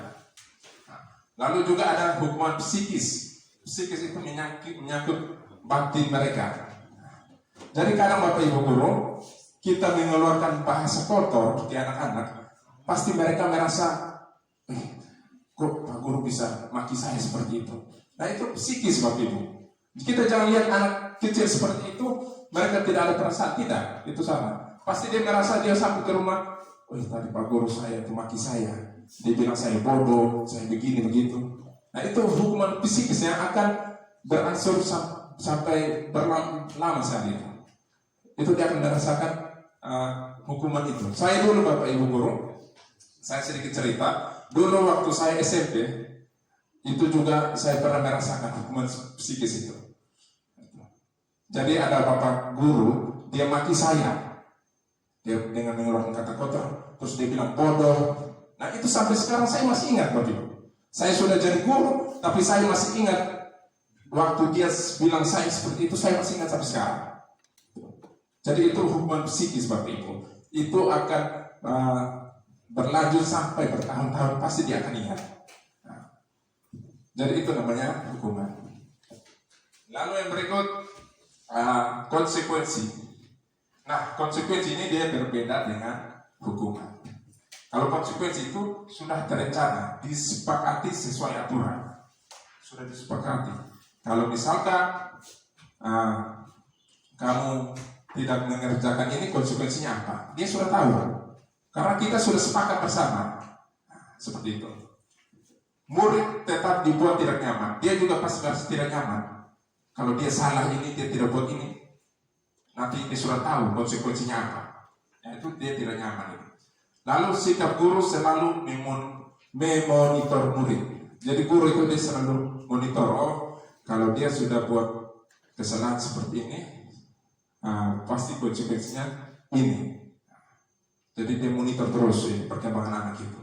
Lalu juga ada hukuman psikis. Psikis itu menyangkut batin mereka. Jadi kadang Bapak Ibu guru, kita mengeluarkan bahasa kotor di anak-anak, pasti mereka merasa, kok Pak Guru bisa maki saya seperti itu. Nah itu psikis Bapak Ibu. Kita jangan lihat anak kecil seperti itu, mereka tidak ada perasaan, tidak, itu sama. Pasti dia merasa dia sampai ke rumah, tadi Pak Guru saya itu maki saya, dia bilang saya bodoh, saya begini begitu. Nah itu hukuman psikis yang akan berangsur sampai berlama saat itu dia akan merasakan hukuman itu. Saya dulu Bapak Ibu guru, saya sedikit cerita. Dulu waktu saya SMP, itu juga saya pernah merasakan hukuman psikis itu. Jadi ada bapak guru, dia maki saya, dia dengan mengeluarkan kata kotor, terus dia bilang bodoh. Nah itu sampai sekarang saya masih ingat Bapak Ibu. Saya sudah jadi guru, tapi saya masih ingat waktu dia bilang saya seperti itu, saya masih ingat sampai sekarang. Jadi itu hukuman psikis Bapak Ibu. Itu akan berlanjut sampai bertahun-tahun, pasti dia akan ingat. Jadi itu namanya hukuman. Lalu yang berikut konsekuensi. Nah konsekuensi ini dia berbeda dengan hukuman. Kalau konsekuensi itu sudah terencana, disepakati sesuai aturan, sudah disepakati. Kalau misalkan kamu tidak mengerjakan ini, konsekuensinya apa? Dia sudah tahu, karena kita sudah sepakat bersama. Seperti itu. Murid tetap dibuat tidak nyaman, dia juga pasti merasa tidak nyaman. Kalau dia salah ini, dia tidak buat ini, nanti dia sudah tahu konsekuensinya apa. Itu dia tidak nyaman. Lalu sikap guru selalu memonitor murid. Jadi guru itu dia selalu monitor. Kalau dia sudah buat kesalahan seperti ini, pasti konsekuensinya ini. Jadi dia monitor terus perkembangan anak itu.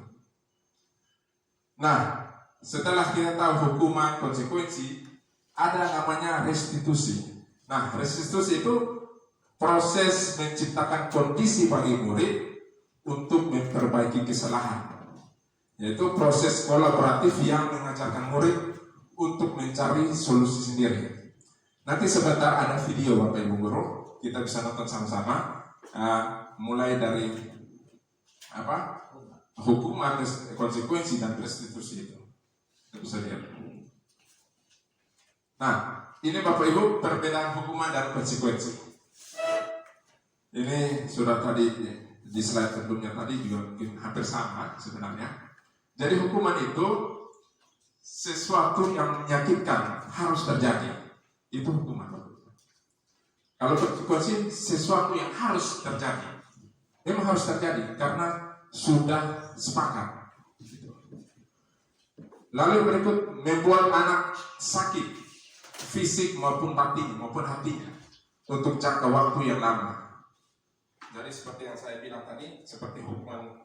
Nah, setelah kita tahu hukuman, konsekuensi, ada namanya restitusi. Nah, restitusi itu proses menciptakan kondisi bagi murid untuk memperbaiki kesalahan. Yaitu proses kolaboratif yang mengajarkan murid untuk mencari solusi sendiri. Nanti sebentar ada video Bapak Ibu Guru, kita bisa nonton sama-sama. Mulai dari hukuman, konsekuensi dan restitusi itu. Kita bisa lihat. Nah, ini Bapak Ibu perbedaan hukuman dan konsekuensi. Ini sudah tadi di slide sebelumnya tadi juga mungkin hampir sama sebenarnya. Jadi hukuman itu sesuatu yang menyakitkan harus terjadi. Itu hukuman. Kalau konsekuensi sesuatu yang harus terjadi. Memang harus terjadi karena sudah sepakat. Lalu berikut membuat anak sakit fisik maupun batin maupun hatinya untuk jangka waktu yang lama. Jadi seperti yang saya bilang tadi, seperti hukuman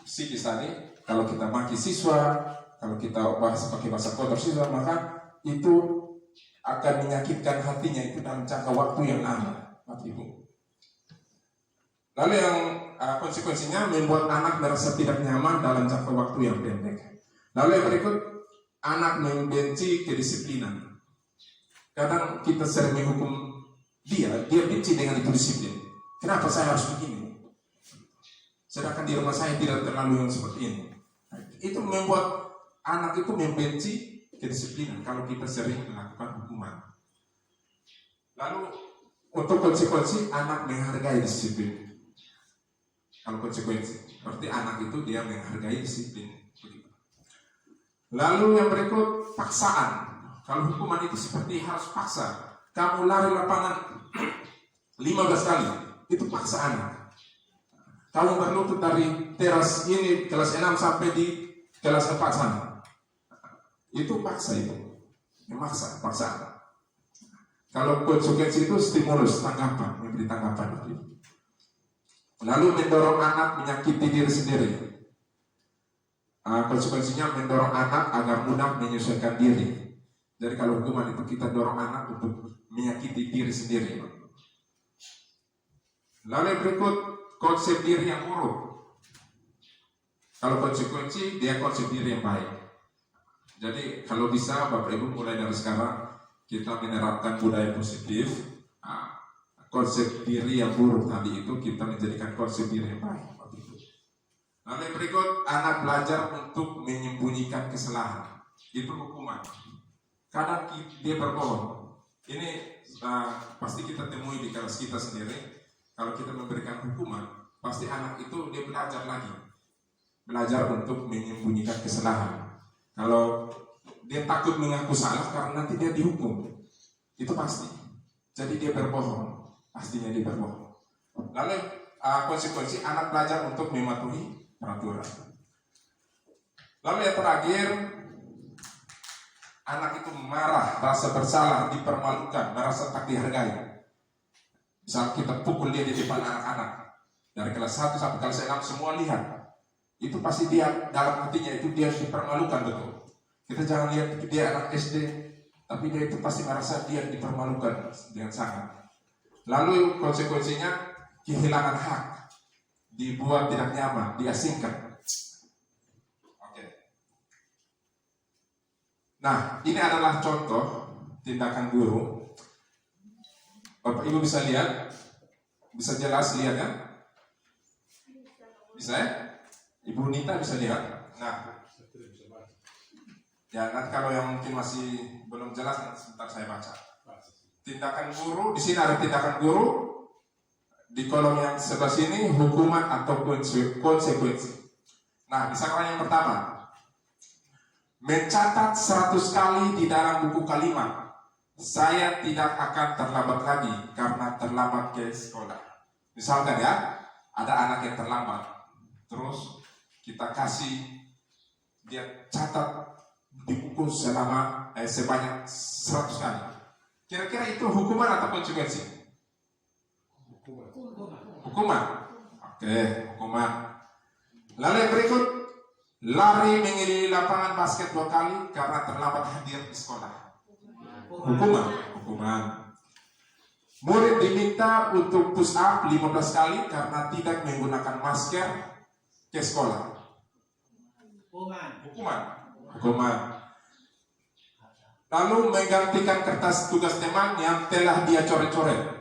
psikis tadi, kalau kita maki siswa, kalau kita pakai bahasa kotor siswa, maka itu akan menyakitkan hatinya itu dalam jangka waktu yang lama, Bapak Ibu. Lalu yang konsekuensinya membuat anak merasa tidak nyaman dalam jangka waktu yang pendek. Lalu yang berikut, anak membenci kedisiplinan. Kadang kita sering menghukum dia benci dengan itu disiplin. Kenapa saya harus begini? Sedangkan di rumah saya tidak terlalu yang seperti ini. Itu membuat anak itu membenci kedisiplinan kalau kita sering melakukan hukuman. Lalu untuk konsekuensi, anak menghargai disiplin. Kalau konsekuensi, berarti anak itu dia menghargai disiplin. Lalu yang berikut, paksaan. Kalau hukuman itu seperti harus paksa. Kamu lari lapangan 15 kali. Itu paksa anak. Kamu berlutut dari teras ini kelas 6 sampai di kelas 4 sana. Itu paksa itu. Memaksa, paksaan. Kalau konsekuensi itu stimulus, tanggapan, memberi tanggapan. Lalu mendorong anak menyakiti diri sendiri. Konsekuensinya mendorong anak agar mudah menyesuaikan diri. Jadi kalau hukuman itu kita dorong anak untuk menyakiti diri sendiri. Lalu yang berikut, konsep diri yang buruk. Kalau konsekuensi, dia konsep diri yang baik. Jadi kalau bisa Bapak Ibu mulai dari sekarang kita menerapkan budaya positif. Konsep diri yang buruk tadi itu kita menjadikan konsep diri yang baik. Lalu yang berikut, anak belajar untuk menyembunyikan kesalahan. Itu hukuman. Kadang dia berbohong. Ini pasti kita temui di kelas kita sendiri. Kalau kita memberikan hukuman, pasti anak itu dia belajar lagi. Belajar untuk menyembunyikan kesalahan. Kalau dia takut mengaku salah karena nanti dia dihukum. Itu pasti. Jadi dia berbohong. Pastinya dia berbohong. Lalu konsekuensi anak belajar untuk mematuhi peraturan. Lalu yang terakhir, anak itu marah, rasa bersalah, dipermalukan, merasa tak dihargai. Misal kita pukul dia di depan anak-anak dari kelas 1 sampai kelas 6 semua lihat. Itu pasti dia dalam hatinya itu dia dipermalukan betul. Kita jangan lihat dia anak SD, tapi dia itu pasti merasa dia dipermalukan dengan sangat. Lalu konsekuensinya kehilangan hak, dibuat tidak nyaman, diasingkan. Oke. Nah, ini adalah contoh tindakan guru. Bapak Ibu bisa lihat, bisa jelas lihat kan? Bisa ya? Ibu Nita bisa lihat. Nah, ya nanti kalau yang mungkin masih belum jelas nanti sebentar saya baca. Tindakan guru, di sini ada tindakan guru. Di kolom yang sebelah sini hukuman atau konsekuensi. Nah, misalkan yang pertama, mencatat 100 kali di dalam buku kalimat, saya tidak akan terlambat lagi karena terlambat ke sekolah. Misalkan ya, ada anak yang terlambat, terus kita kasih dia catat di buku sebanyak 100 kali. Kira-kira itu hukuman atau konsekuensi? Hukuman. Oke, hukuman. Lalu yang berikut, lari mengelilingi lapangan basket 2 kali karena terlambat hadir di sekolah. Hukuman. Murid diminta untuk push up 15 kali karena tidak menggunakan masker ke sekolah. Hukuman. Lalu menggantikan kertas tugas teman yang telah dia coret-coret.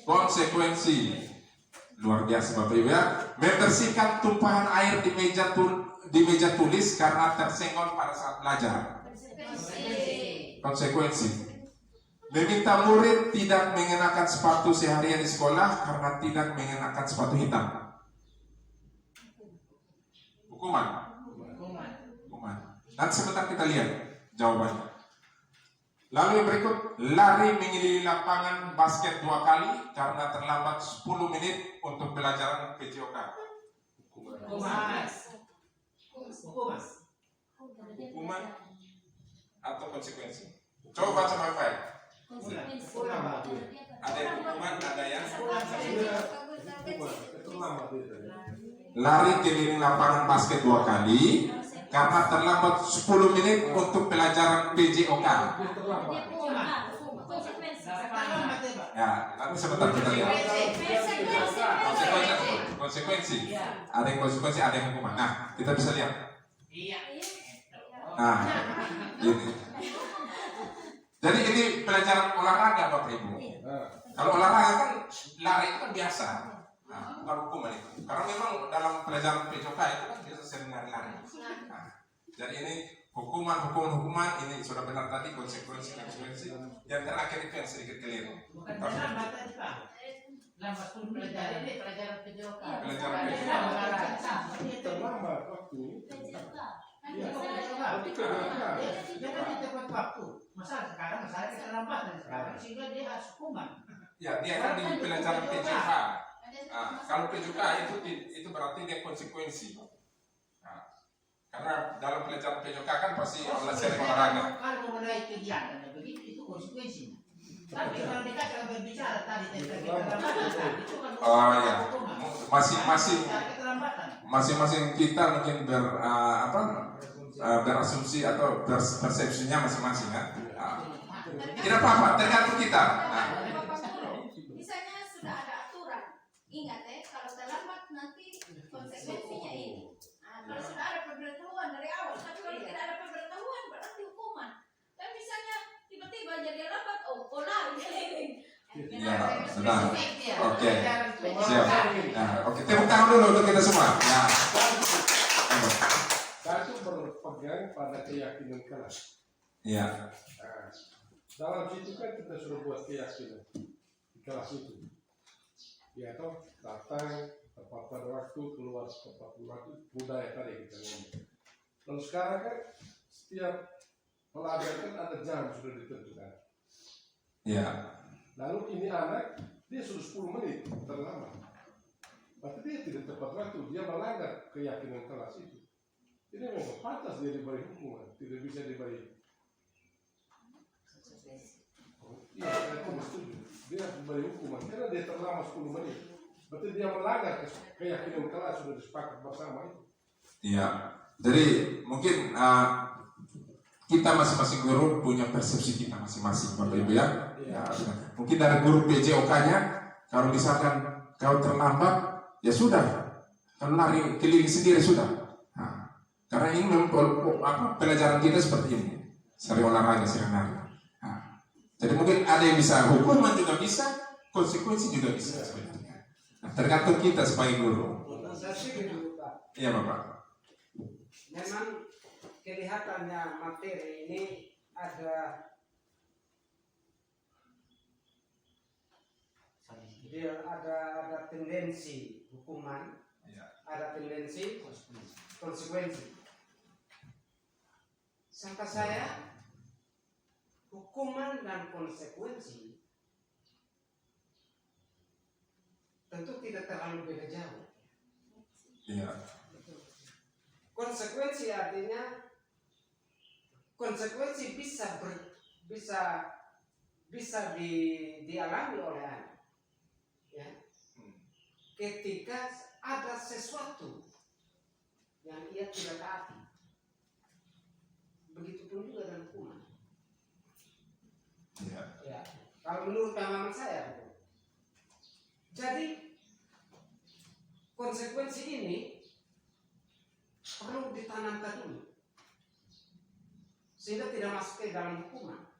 Konsekuensi. Luar biasa Bapak Ibu ya. Membersihkan tumpahan air di meja tulis karena tersenggol pada saat belajar. Konsekuensi. Meminta murid tidak mengenakan sepatu seharian di sekolah karena tidak mengenakan sepatu hitam. Hukuman. Nanti sebentar kita lihat jawabannya. Lalu yang berikut, lari mengelilingi lapangan basket 2 kali karena terlambat 10 menit untuk pelajaran PJOK. Hukuman atau konsekuensi? Coba baca baik-baik. Ada yang hukuman, ada yang lari keliling lapangan basket 2 kali karena terlambat 10 menit untuk pelajaran PJOK. Ya, nanti sebentar kita lihat. Konsekuensi. Ada yang konsekuensi, ada yang hukuman. Nah, kita bisa lihat. Nah, ini. Jadi ini pelajaran olahraga Bapak Ibu. Kalau olahraga kan lari itu kan biasa. Nah, bukan hukuman itu. Karena memang dalam pelajaran PJOK itu kan biasa sering lari-lari. Nah, jadi ini hukuman ini sudah benar tadi konsekuensi. Yang terakhir itu yang sedikit keliru. Bukan lambat tadi Pak. Lambat pun pelajaran PJOK. Pelajaran PJOK. Terlambat waktu. Dia kan di tepat waktu. Masa sekarang kita lambat dari sekarang sehingga dia harus hukuman. Ya, dia kan di pelajaran PJOK. Kalau PJOK itu berarti dia konsekuensi. Nah, Karena dalam pelajaran PJK kan pasti sering olahraga. Kalau mengenai kegiatan begitu itu konsekuensinya. Tapi kalau dikatakan berbicara tadi tentang keterlambatan, itu kan Oh ya, keterlambatan. masing-masing kita mungkin berasumsi atau persepsinya masing-masing kan. Tidak apa-apa, tergantung kita. Misalnya sudah ada aturan, ingat kalau terlambat nanti konsekuensinya ini. Kalau sudah ada pemberitahuan dari awal, tapi kalau tidak ada pemberitahuan berarti hukuman. Dan misalnya tiba-tiba jadi lambat, lari. Ya, sudah. Oke, siap. Nah, oke, tepuk tangan dulu untuk kita semua. Ya. Satu berpegang pada keyakinan kelas. Ya. Nah, dalam situ kan kita sudah buat keyakinan di kelas itu. Ya toh, datang tepat pada waktu, keluar tepat pada waktu, budaya tadi kita ngomong. Lalu sekarang kan setiap pelajar kan ada jam sudah ditentukan. Ya. Lalu ini anak dia sudah 10 menit terlambat. Berarti dia tidak tepat waktu, dia melanggar keyakinan kelas itu. Ini memang pantas dia diberi hukuman, tidak bisa diberi. Iya, saya tidak setuju. Dia harus diberi hukuman karena dia terlambat 10 menit. Berarti dia melanggar keyakinan kelas sudah disepakati bersama itu. Iya. Jadi mungkin kita masing-masing guru punya persepsi kita masing-masing, Bapak Ibu ya. Ya, mungkin dari guru PJOK-nya, kalau misalkan kau terlambat, ya sudah, kalau lari keliling sendiri sudah. Nah, karena ini pelajaran kita seperti ini, sering olahraga, sering lari. Nah, jadi mungkin ada yang bisa hukuman juga bisa, konsekuensi juga bisa sebenarnya. Nah, tergantung kita sebagai guru. Saya setuju, Pak. Iya Bapak. Memang kelihatannya materi ini ada tendensi hukuman, ada tendensi konsekuensi. Sangka saya hukuman dan konsekuensi tentu tidak terlalu beda jauh. Iya. Konsekuensi artinya konsekuensi bisa dialami oleh anak, ya. Ketika ada sesuatu yang ia tidak taati, begitupun juga dengan hukuman. Iya. Ya, kalau menurut pemahaman saya, betul. Jadi konsekuensi ini perlu ditanamkan dulu sehingga tidak masuk ke dalam hukuman.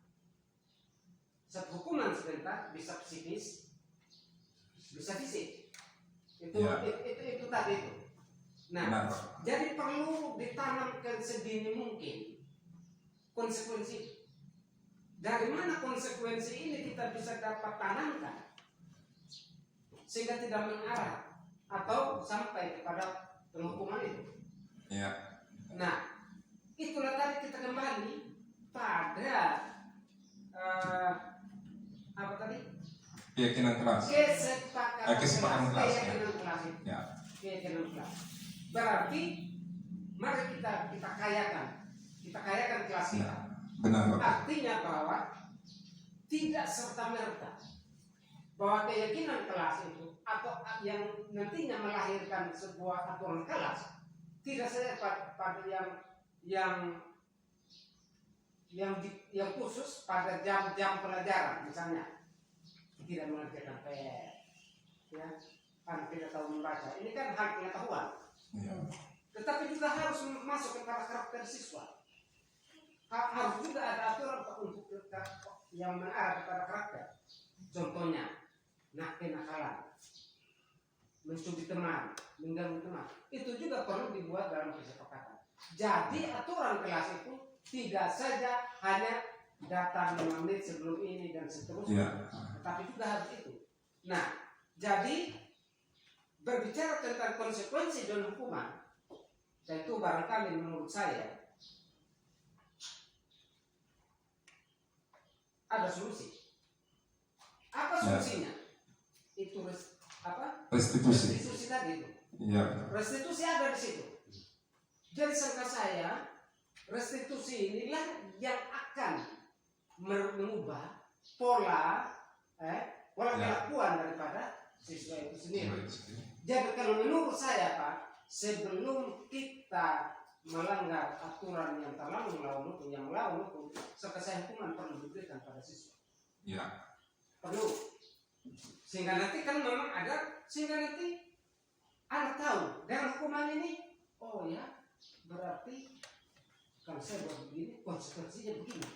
Satu hukuman sebentar bisa psikis, bisa fisik. Itu tadi itu. Nah, Benar. jadi perlu ditanamkan sedini mungkin konsekuensi. Dari mana konsekuensi ini kita bisa dapat tanamkan sehingga tidak mengarah atau sampai kepada penghukuman itu. Iya. Nah, itulah tadi kita kembali pada apa tadi? Keyakinan kelas. Kesepakatan kelas. Keyakinan kelas itu. Ya. Keyakinan kelas. Berarti mari kita kayakan kelas kita. Benar Bapak. Artinya bahwa tidak serta merta bahwa keyakinan kelas itu atau yang nantinya melahirkan sebuah aturan kelas tidak saja pada yang khusus pada jam-jam pelajaran, misalnya tidak mengerjakan PR, ya, kan tidak tahu membaca. Ini kan hal pengetahuan. Iya. Tetapi juga harus masuk kepada karakter siswa. Harus juga ada aturan untuk yang mengarah kepada karakter. Contohnya, kenakalan, mencuri teman, mengganggu teman, itu juga perlu dibuat dalam kesepakatan. Jadi aturan kelas itu tidak saja hanya datang 5 menit sebelum ini dan seterusnya, tetapi juga harus itu. Nah, jadi berbicara tentang konsekuensi dan hukuman, dan itu barangkali menurut saya ada solusi. Apa solusinya? Itu Restitusi. Restitusi tadi itu. Iya. Restitusi ada di situ. Jadi sangka saya restitusi inilah yang akan mengubah pola kelakuan daripada siswa itu sendiri. Jadi kalau menurut saya Pak, sebelum kita melanggar aturan yang terlalu melawan hukum, yang melawan hukum, selesai hukuman perlu diberikan pada siswa. Ya. Perlu. Sehingga nanti kan memang ada, sehingga nanti anak tahu dengan hukuman ini, oh ya berarti kalau saya buat begini konsekuensinya begini.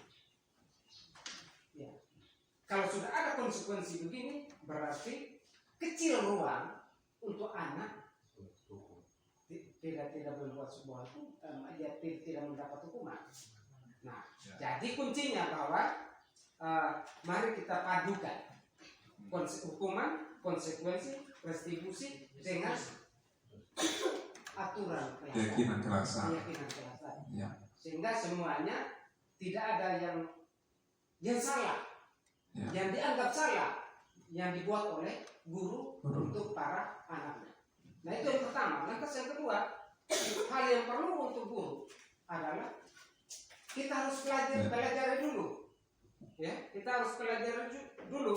Ya. Kalau sudah ada konsekuensi begini, berarti kecil ruang untuk anak tidak membuat sebuah dia tidak mendapat hukuman. Nah, jadi kuncinya bahwa mari kita padukan hukuman, konsekuensi, restitusi dengan aturan Keyakinan kelasan. Ya. Sehingga semuanya tidak ada yang salah, Ya. yang dianggap salah, yang dibuat oleh guru untuk para anaknya. Nah itu yang pertama. Lantas yang kedua, hal yang perlu untuk guru adalah kita harus pelajari dulu. Ya, kita harus pelajari dulu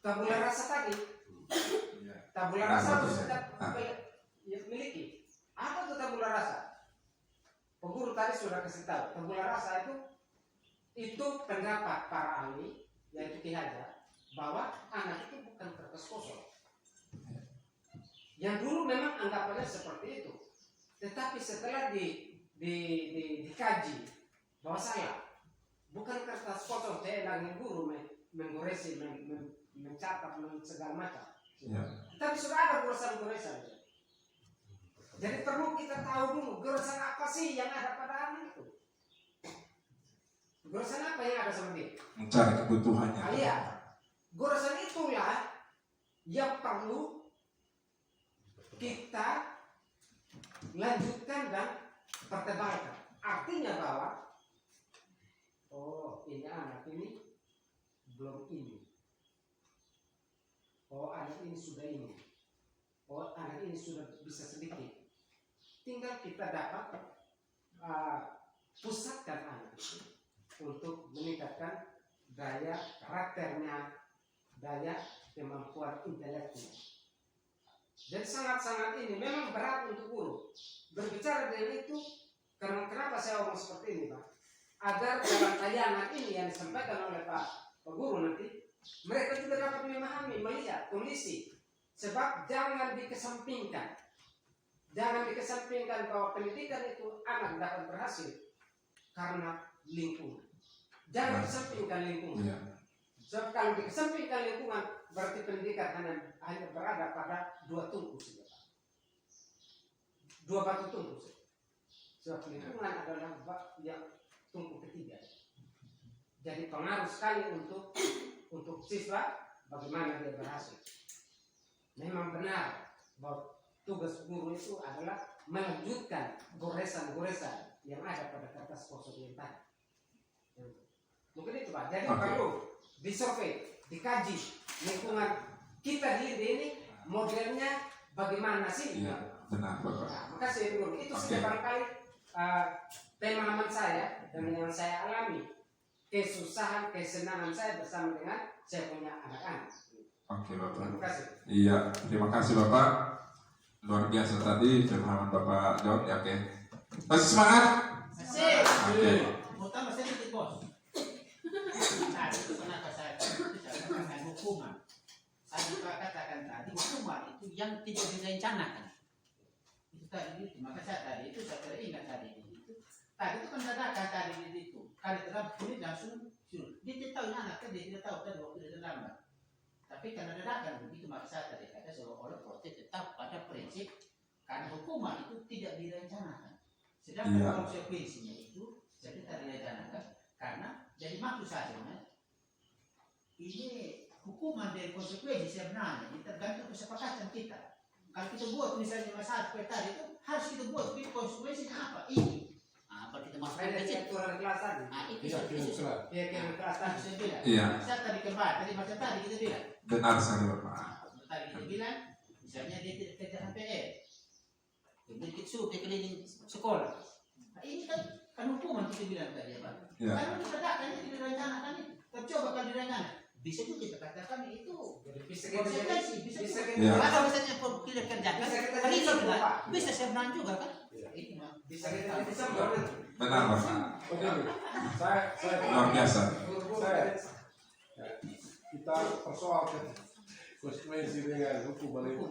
tabula rasa tadi. Tabula rasa harus kita miliki. Apa itu tabula rasa? Guru tadi sudah kasih tahu. Tabula rasa itu pendapat para ahli, yaitu Ki Hajar, bahwa anak itu bukan kertas kosong. Yang dulu memang anggapannya seperti itu, tetapi setelah dikaji bahwa salah, bukan kertas kosong saya dengan guru menggoresi, mencatat, segala macam. Ya. Tapi sudah ada goresan-goresan. Jadi perlu kita tahu dulu goresan apa sih yang ada pada anak itu. Goresan apa yang ada sama dia? Mencari kebutuhannya. Iya. Goresan itulah yang perlu kita lanjutkan dan pertebalkan. Artinya bahwa oh ini anak ini belum ini. Oh anak ini sudah ini. Oh anak ini sudah bisa sedikit. Tinggal kita dapat pusatkan anak itu untuk meningkatkan daya karakternya, daya kemampuan inteleknya. Jadi sangat-sangat ini memang berat untuk guru berbicara dengan itu. Karena kenapa saya ngomong seperti ini Pak? Agar dalam tayangan ini yang disampaikan oleh Pak Guru nanti, mereka juga dapat memahami, melihat kondisi. Sebab jangan dikesampingkan. Jangan dikesampingkan bahwa pendidikan itu anak dapat berhasil karena lingkungan. Jangan dikesampingkan lingkungan. Ya. Sebab kalau dikesampingkan lingkungan, berarti pendidikan hanya berada pada dua tungku saja. Dua batu tungku saja. Sebab lingkungan adalah yang tungku ketiga. Jadi pengaruh sekali untuk siswa bagaimana dia berhasil. Memang benar bahwa tugas guru itu adalah melanjutkan goresan-goresan yang ada pada kertas kosong yang tadi. Mungkin itu Pak. Jadi perlu disurvei, dikaji lingkungan kita di ini modelnya bagaimana sih? Iya, benar Bapak. Nah, makasih Guru. Itu sudah barangkali pemahaman saya dan yang saya alami, kesusahan, kesenangan saya bersama dengan saya punya anak-anak. Oke Bapak. Terima kasih. Iya, terima kasih Bapak. Luar biasa tadi pemahaman Bapak John. Ya, oke. Masih semangat? Asik. Oke. Mau tambah sedikit bos. Nah, itu kenapa saya katakan hukuman. Saya katakan tadi hukuman itu yang tidak direncanakan. Itu tadi itu, maka saya tadi itu saya teringat tadi itu. Tadi itu kan dadakan tadi itu. Kali terlambat ini langsung suruh. Dia tidak tahu anaknya, dia tidak tahu tadi waktu dia terlambat. Tapi karena dadakan begitu maka saya tadi kata seolah-olah proses tetap pada prinsip karena hukuman itu tidak direncanakan. Sedangkan konsekuensinya itu jadi tidak direncanakan karena jadi maksud saja ini hukuman dari konsekuensi sebenarnya ini tergantung kesepakatan kita. Kalau kita buat misalnya masalah seperti itu harus kita buat konsekuensinya apa ini. Kalau kita masukkan ke situ aturan kelas tadi. itu Keyakinan kelas tadi. saya bilang. Iya. Saya tadi kembali tadi macam tadi kita bilang. Benar sekali Bapak. Tadi kita bilang misalnya dia tidak kerja PR. Jadi kita suruh dia keliling sekolah. Nah, ini kan hukuman kita bilang tadi ya Pak. Ya. Kalau diletakkan tidak direncanakan itu, coba kalau direncanakan, bisa juga kita katakan itu Bisa konsekuensi, bisa juga. Ya. Kalau misalnya tidak kerjakan, Bisa kita kali ini bisa, juga Pak. bisa sebenarnya juga kan? Ya. Ini mah. bisa Desember nanti. Benar Bapak. Begini, saya Luar biasa. Ya, kita persoalkan konsekuensi dengan hukuman itu.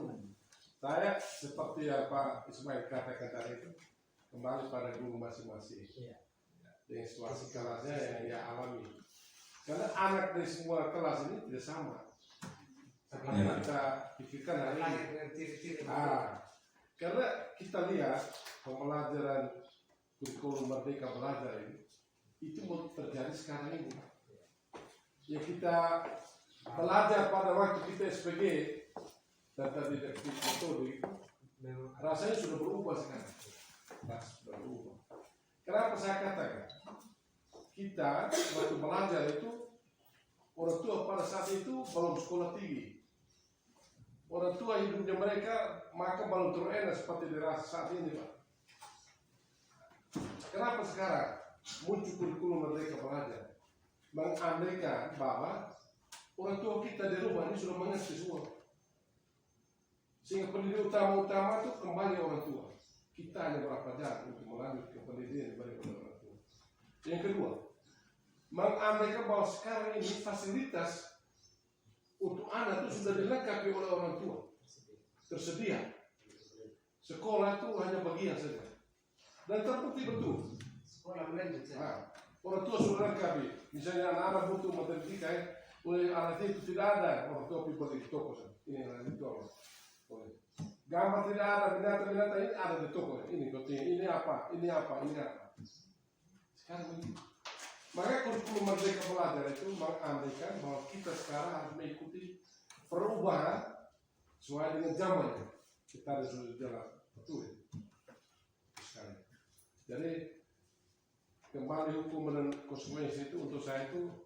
Saya seperti yang Pak Ismail katakan tadi itu kembali pada guru masing-masing dengan situasi kelasnya yang dia alami. Karena anak dari semua kelas ini tidak sama. Seperti Ya. kita pikirkan hari ini. Dengan ciri-ciri. Karena kita lihat pembelajaran kurikulum Merdeka Belajar ini itu mau terjadi sekarang ini. Ya kita belajar pada waktu kita SPG dan tadi metode rasanya sudah berubah sekarang. Sudah berubah. Kenapa saya katakan? Kita waktu belajar itu orang tua pada saat itu belum sekolah tinggi. Orang tua hidupnya mereka maka belum terenak seperti dirasa saat ini Pak. Kenapa sekarang muncul kurikulum Merdeka Belajar? Mengandaikan bahwa orang tua kita di rumah ini sudah mengerti semua. Sehingga pendidik utama itu kembali orang tua. Kita hanya berapa jam untuk melanjutkan pendidikan daripada orang tua. Yang kedua, mengandaikan bahwa sekarang ini fasilitas untuk anak itu sudah dilengkapi oleh orang tua. Tersedia. Sekolah itu hanya bagian saja. Dan terbukti betul. Sekolah melanjut. Orang tua sudah lengkapi. Misalnya anak-anak butuh matematika, oleh anak itu tidak ada. Orang tua pergi di toko. Ini anak itu apa? Gambar tidak ada, binatang-binatang ini ada di toko. Ini penting, ini apa, ini apa, ini apa. Sekarang begitu. Maka kurikulum Merdeka Belajar itu mengandaikan bahwa kita sekarang harus mengikuti perubahan sesuai dengan zamannya. Kita harus jalan betul. Sekarang. Jadi kembali hukum dan konsekuensi itu untuk saya itu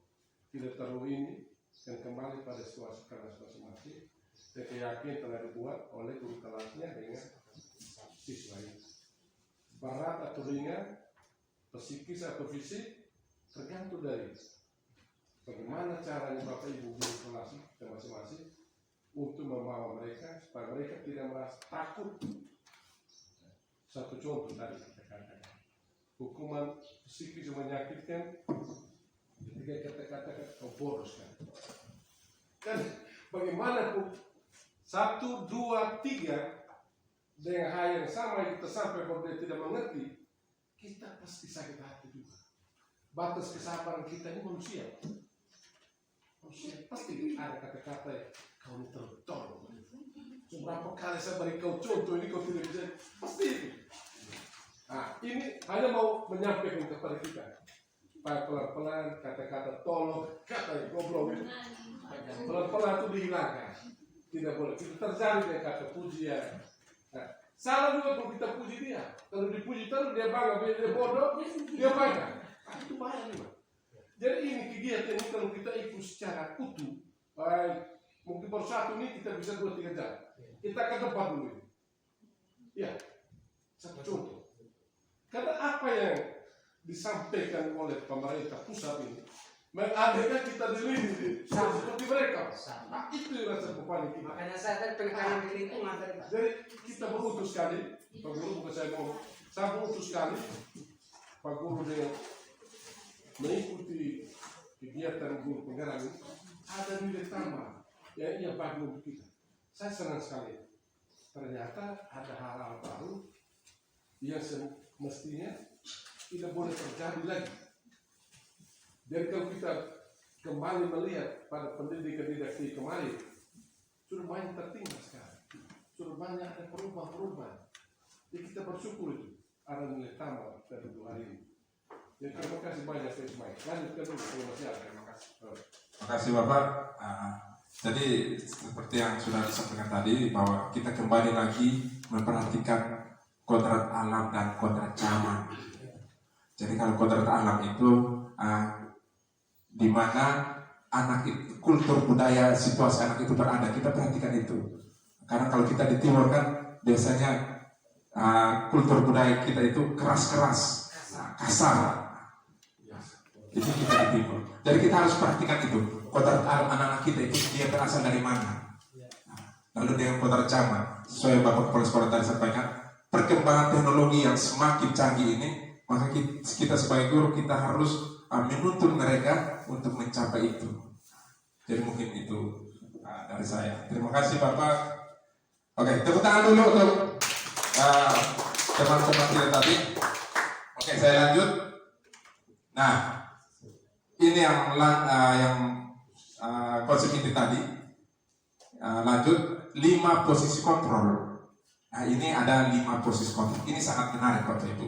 tidak terlalu ini dan kembali pada situasi kelas masing-masing. Dan keyakinan telah dibuat oleh guru kelasnya dengan siswa ini. Berat atau ringan, psikis atau fisik, tergantung dari bagaimana caranya Bapak Ibu guru kelas kita masing-masing untuk membawa mereka supaya mereka tidak merasa takut. Satu contoh tadi kita katakan, hukuman psikis yang menyakitkan ketika kita katakan kau boros kan. Dan bagaimanapun 1, 2, 3 dengan hal yang sama yang kita sampai kalau dia tidak mengerti, kita pasti sakit hati juga. Batas kesabaran kita ini manusia. Manusia pasti ada kata-kata kau ini tertolong. Berapa kali saya beri kau contoh ini kau tidak bisa, pasti itu. Nah, ini hanya mau menyampaikan kepada kita. Supaya pelan-pelan kata-kata tolong, kata goblok itu pelan-pelan itu dihilangkan. Tidak boleh. Kita terjadi dengan kata pujian. Nah, salah juga kalau kita puji dia. Kalau dipuji terus dia bangga, dia bodoh, dia bangga. Nah, itu bahaya nih, Pak. Jadi ini kegiatan ini kalau kita ikut secara utuh, baik mungkin baru satu ini kita bisa 2-3 jam. Kita ke depan dulu. Ya, satu contoh. Karena apa yang disampaikan oleh pemerintah pusat ini mengandaikan kita dilindungi seperti mereka. Nah, itu yang rasa kepanik kita. Makanya saya tadi penekanan di lingkungan tadi Pak. Jadi kita berutus sekali, Pak Guru bukan saya ngomong, saya berutus sekali, Pak Guru dengan mengikuti kegiatan guru penggerak ini ada nilai tambah yang ia bagi untuk kita. Saya senang sekali. Ternyata ada hal-hal baru yang semestinya tidak boleh terjadi lagi. Dan kalau kita kembali melihat pada pendidikan didaktik kemarin, sudah banyak tertinggal sekarang. Sudah banyak ada perubahan-perubahan. Jadi kita bersyukur itu ada nilai tambah dari 2 hari ini. Jadi terima kasih banyak Pak Ismail. Lanjutkan dulu kalau masih ada. Terima kasih. Terima kasih Bapak. Jadi seperti yang sudah disampaikan tadi bahwa kita kembali lagi memperhatikan kodrat alam dan kodrat zaman. Jadi kalau kodrat alam itu di mana anak itu, kultur budaya situasi anak itu berada, kita perhatikan itu. Karena kalau kita di timur kan biasanya kultur budaya kita itu keras-keras, kasar. Itu kita di timur. Jadi kita harus perhatikan itu. Kodrat anak-anak kita itu dia berasal dari mana. Lalu dengan kodrat camat, sesuai Bapak Kepala Sekolah tadi sampaikan, perkembangan teknologi yang semakin canggih ini, maka kita sebagai guru kita harus menuntun mereka untuk mencapai itu. Jadi mungkin itu dari saya. Terima kasih Bapak. Oke, tepuk tangan dulu untuk teman-teman kita tadi. Oke, saya lanjut. Nah, ini yang konsep ini tadi. Lanjut, 5 posisi kontrol. Nah, ini ada 5 posisi kontrol. Ini sangat menarik Bapak Ibu.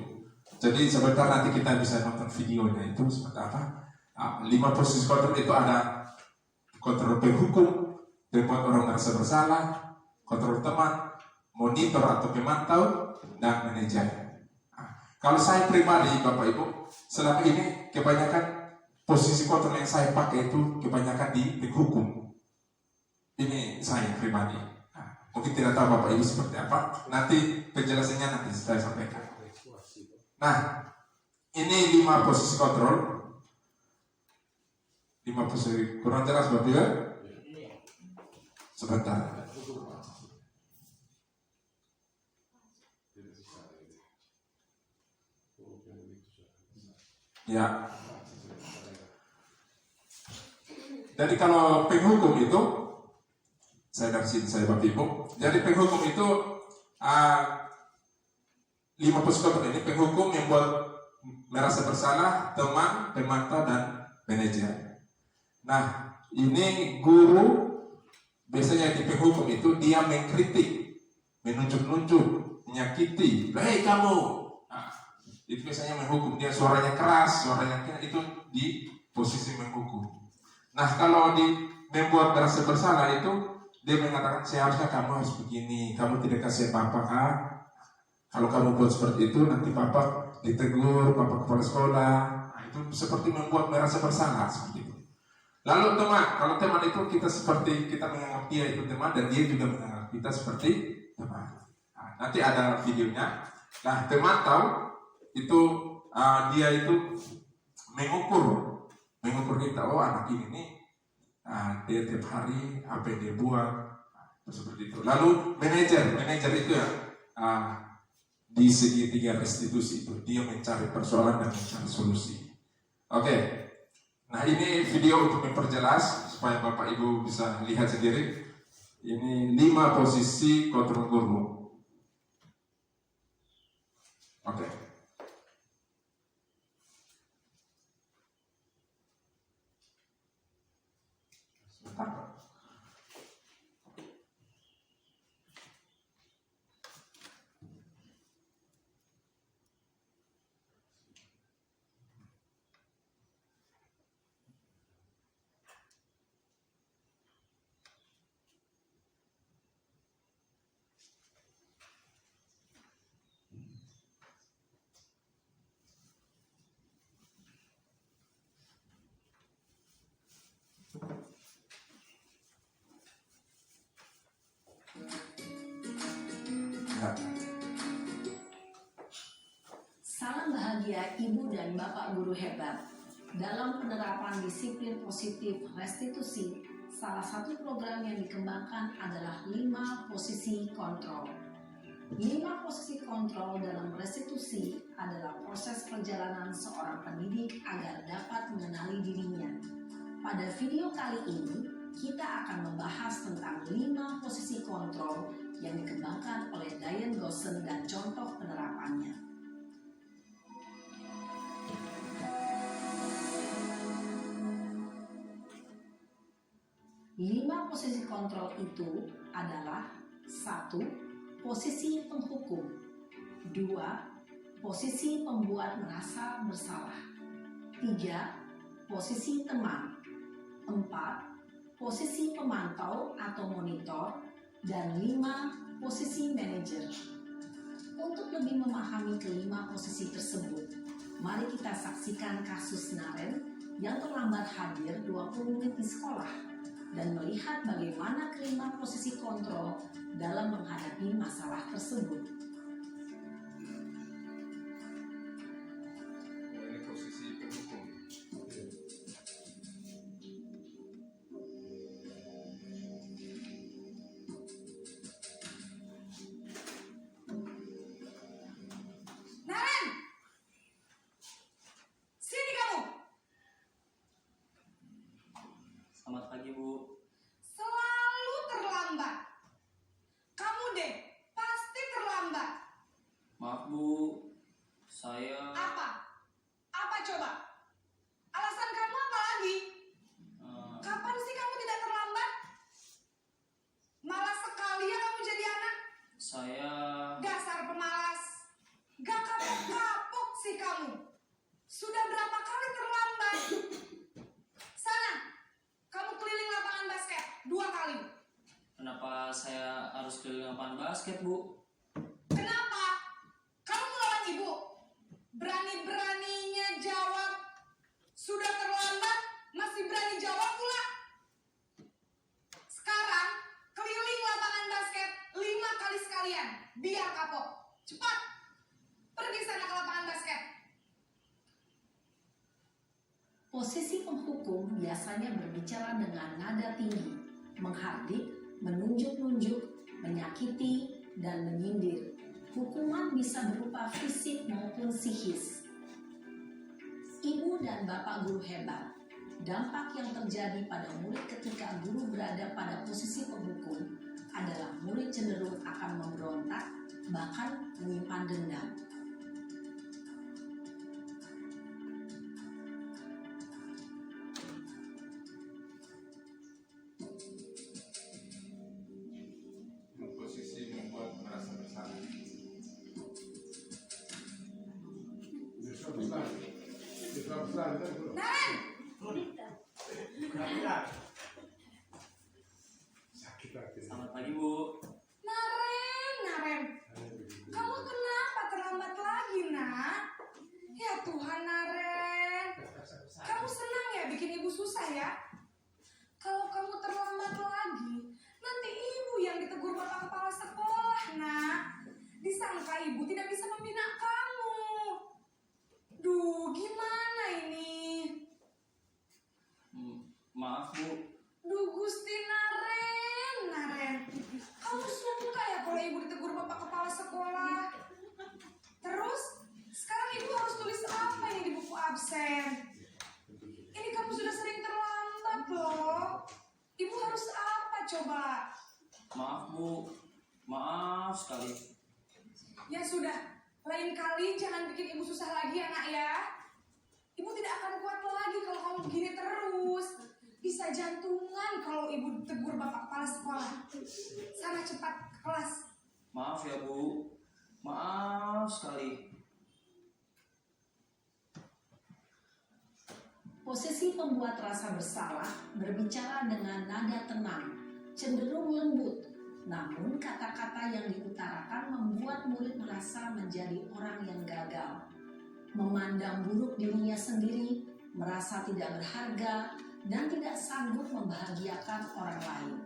Jadi sebentar nanti kita bisa nonton videonya itu seperti apa. 5 posisi kontrol itu ada kontrol penghukum, membuat orang merasa bersalah, kontrol teman, monitor atau pemantau, dan manajer. Kalau saya pribadi Bapak Ibu, selama ini kebanyakan posisi kontrol yang saya pakai itu kebanyakan di penghukum. Ini saya pribadi. Mungkin tidak tahu Bapak Ibu seperti apa. Nanti penjelasannya nanti saya sampaikan. Nah, ini 5 posisi kontrol. 5 posisi kurang jelas Bapak Ibu? Sebentar. Ya. Jadi kalau penghukum itu, saya dari sini saya Bapak Ibu. Jadi penghukum itu 5 posisi kontrol ini penghukum yang buat merasa bersalah, teman, pemantau, dan manajer. Nah, ini guru biasanya di penghukum itu dia mengkritik, menunjuk-nunjuk, menyakiti. Hei kamu, itu biasanya menghukum. Dia suaranya keras, suaranya itu di posisi menghukum. Nah, kalau membuat merasa bersalah itu dia mengatakan seharusnya kamu harus begini, kamu tidak kasih apa-apa. Kalau kamu buat seperti itu nanti Bapak ditegur, Bapak Kepala Sekolah. Nah, itu seperti membuat merasa bersalah seperti itu. Lalu teman, kalau teman itu kita menganggap dia itu teman dan dia juga menganggap kita seperti teman. Nah, nanti ada videonya. Nah, teman tahu itu dia itu mengukur kita. Oh, anak ini nih dia tiap hari apa yang dia buat seperti itu. Lalu manajer itu ya di segitiga restitusi itu dia mencari persoalan dan mencari solusi. Oke. Nah, ini video untuk memperjelas supaya Bapak Ibu bisa lihat sendiri. Ini 5 posisi kontrol guru. Oke. Sebentar. Salam bahagia Ibu dan Bapak guru hebat. Dalam penerapan disiplin positif restitusi, salah satu program yang dikembangkan adalah 5 posisi kontrol. 5 posisi kontrol dalam restitusi adalah proses perjalanan seorang pendidik agar dapat mengenali dirinya. Pada video kali ini, kita akan membahas tentang 5 posisi kontrol yang dikembangkan oleh Diane Gossen dan contoh penerapannya. 5 posisi kontrol itu adalah 1. Posisi penghukum, 2. Posisi pembuat merasa bersalah, 3. Posisi teman, 4. Posisi pemantau atau monitor, dan 5. Posisi manajer. Untuk lebih memahami kelima posisi tersebut, mari kita saksikan kasus Naren yang terlambat hadir 20 menit di sekolah dan melihat bagaimana kelima posisi kontrol dalam menghadapi masalah tersebut. Maaf Bu, saya Apa? Apa coba? Alasan kamu apa lagi? Kapan sih kamu tidak terlambat? Malas sekali ya kamu jadi anak. saya Dasar pemalas. Gak kapok-kapok sih kamu. Sudah berapa kali terlambat? Sana, kamu keliling lapangan basket 2 kali. kenapa saya harus keliling lapangan basket Bu? Kenapa? Kamu melawan ibu. Berani-beraninya jawab. Sudah terlambat, masih berani jawab pula. Sekarang, keliling lapangan basket 5 kali sekalian. Biar kapok. Cepat. Pergi sana ke lapangan basket. Posisi penghukum biasanya berbicara dengan nada tinggi, menghardik, menunjuk-nunjuk, menyakiti, dan menyindir. Hukuman bisa berupa fisik maupun psikis. Ibu dan bapak guru hebat. Dampak yang terjadi pada murid ketika guru berada pada posisi penghukum adalah murid cenderung akan memberontak, bahkan menyimpan dendam. Posisi membuat merasa bersalah. Bisa besar kan bro. Sakit hati. Selamat pagi Bu. Naren. Kamu kenapa terlambat lagi, nak? Ya Tuhan, Naren. Kamu senang ya bikin ibu susah ya? Kalau kamu terlambat lagi, nanti ibu yang ditegur bapak kepala sekolah, nak. Disangka ibu tidak bisa membina kamu. Duh, gimana ini? Maaf Bu, Duh, Gusti Naren. Kamu suka ya kalau ibu ditegur bapak kepala sekolah? Terus, sekarang ibu harus tulis apa ini di buku absen? Ini kamu sudah sering terlambat loh. Ibu harus apa coba? maaf Bu, maaf sekali. Ya sudah, lain kali jangan bikin ibu susah lagi ya nak ya. Ibu tidak akan kuat lagi kalau kamu begini terus. Bisa jantungan kalau ibu tegur bapak kepala sekolah. Sana cepat ke kelas. Maaf ya Bu, maaf sekali. Posisi pembuat rasa bersalah berbicara dengan nada tenang, cenderung lembut. Namun kata-kata yang diutarakan membuat murid merasa menjadi orang yang gagal. Memandang buruk dirinya sendiri, merasa tidak berharga, dan tidak sanggup membahagiakan orang lain.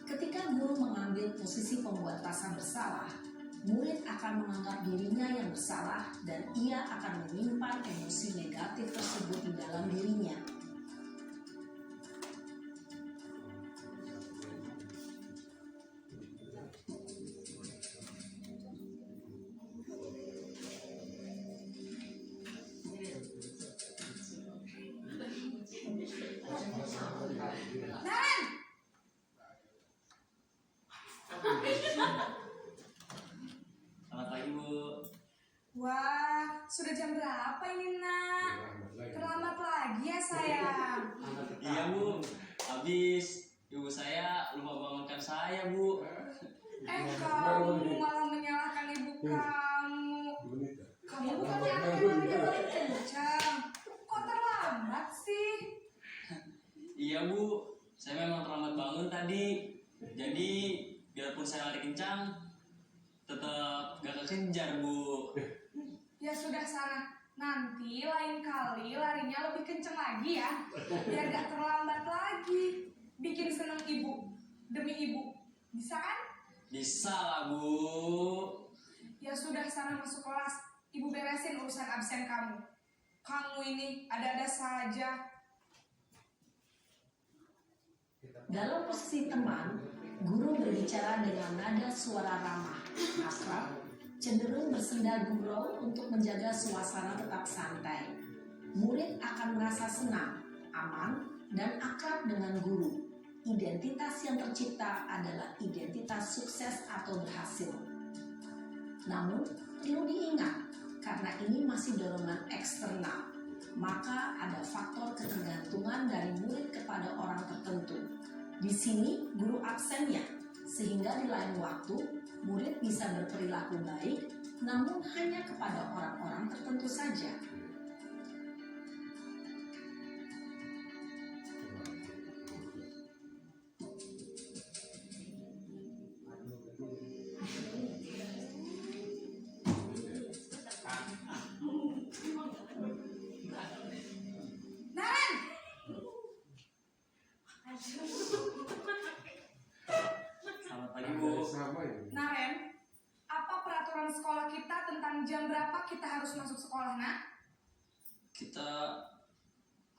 Ketika guru mengambil posisi pembuat rasa bersalah, murid akan menganggap dirinya yang bersalah dan ia akan menyimpan emosi negatif tersebut di dalam dirinya. Naren! Selamat pagi Bu. Wah, sudah jam berapa ini nak? Terlambat lagi ya sayang. Iya Bu, habis ibu saya lupa bangunkan saya Bu. Kamu malah menyalahkan ibu kamu. Kamu bukannya anak yang larinya paling kencang. Kok terlambat sih? Iya Bu, saya memang terlambat bangun tadi. Jadi biarpun saya lari kencang, tetap gak kekejar Bu. Ya sudah sana. Nanti lain kali larinya lebih kencang lagi ya. Biar gak terlambat lagi. Bikin seneng ibu. Demi ibu. Bisa kan? Bisa lah Bu. Ya sudah sana masuk kelas. Ibu beresin urusan absen kamu. Kamu ini ada-ada saja. Dalam posisi teman, guru berbicara dengan nada suara ramah, akrab, cenderung bersenda gurau untuk menjaga suasana tetap santai. Murid akan merasa senang, aman, dan akrab dengan guru. Identitas yang tercipta adalah identitas sukses atau berhasil. Namun, Perlu diingat, karena ini masih dorongan eksternal, maka ada faktor ketergantungan dari murid kepada orang tertentu. Di sini guru absennya, sehingga di lain waktu murid bisa berperilaku baik, namun hanya kepada orang-orang tertentu saja. Naren, Selamat pagi Bu. Sama ini. Naren, apa peraturan sekolah kita tentang jam berapa kita harus masuk sekolah, nak? Kita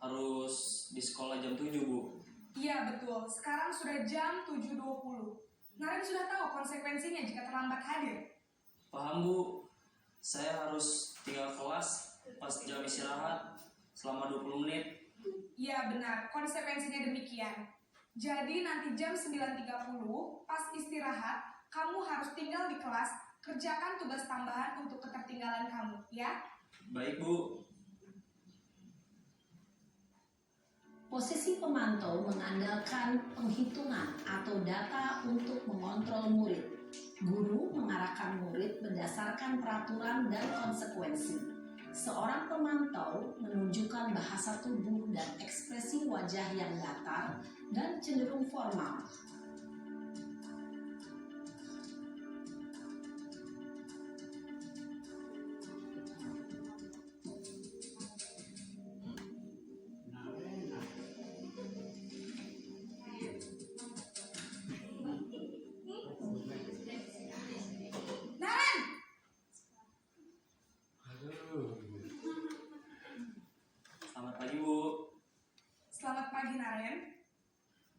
harus di sekolah jam 7 Bu. Iya betul, sekarang sudah jam 7.20. Naren sudah tahu konsekuensinya jika terlambat hadir. Paham Bu, saya harus tinggal kelas pas jam istirahat selama 20 menit. Iya benar, konsekuensinya demikian. Jadi nanti jam 9.30 pas istirahat, kamu harus tinggal di kelas, kerjakan tugas tambahan untuk ketertinggalan kamu, ya? Baik Bu. Posisi pemantau mengandalkan penghitungan atau data untuk mengontrol murid. Guru mengarahkan murid berdasarkan peraturan dan konsekuensi. Seorang pemantau menunjukkan bahasa tubuh dan ekspresi wajah yang datar dan cenderung formal. Naren, Aduh. Selamat pagi Bu. selamat pagi Naren.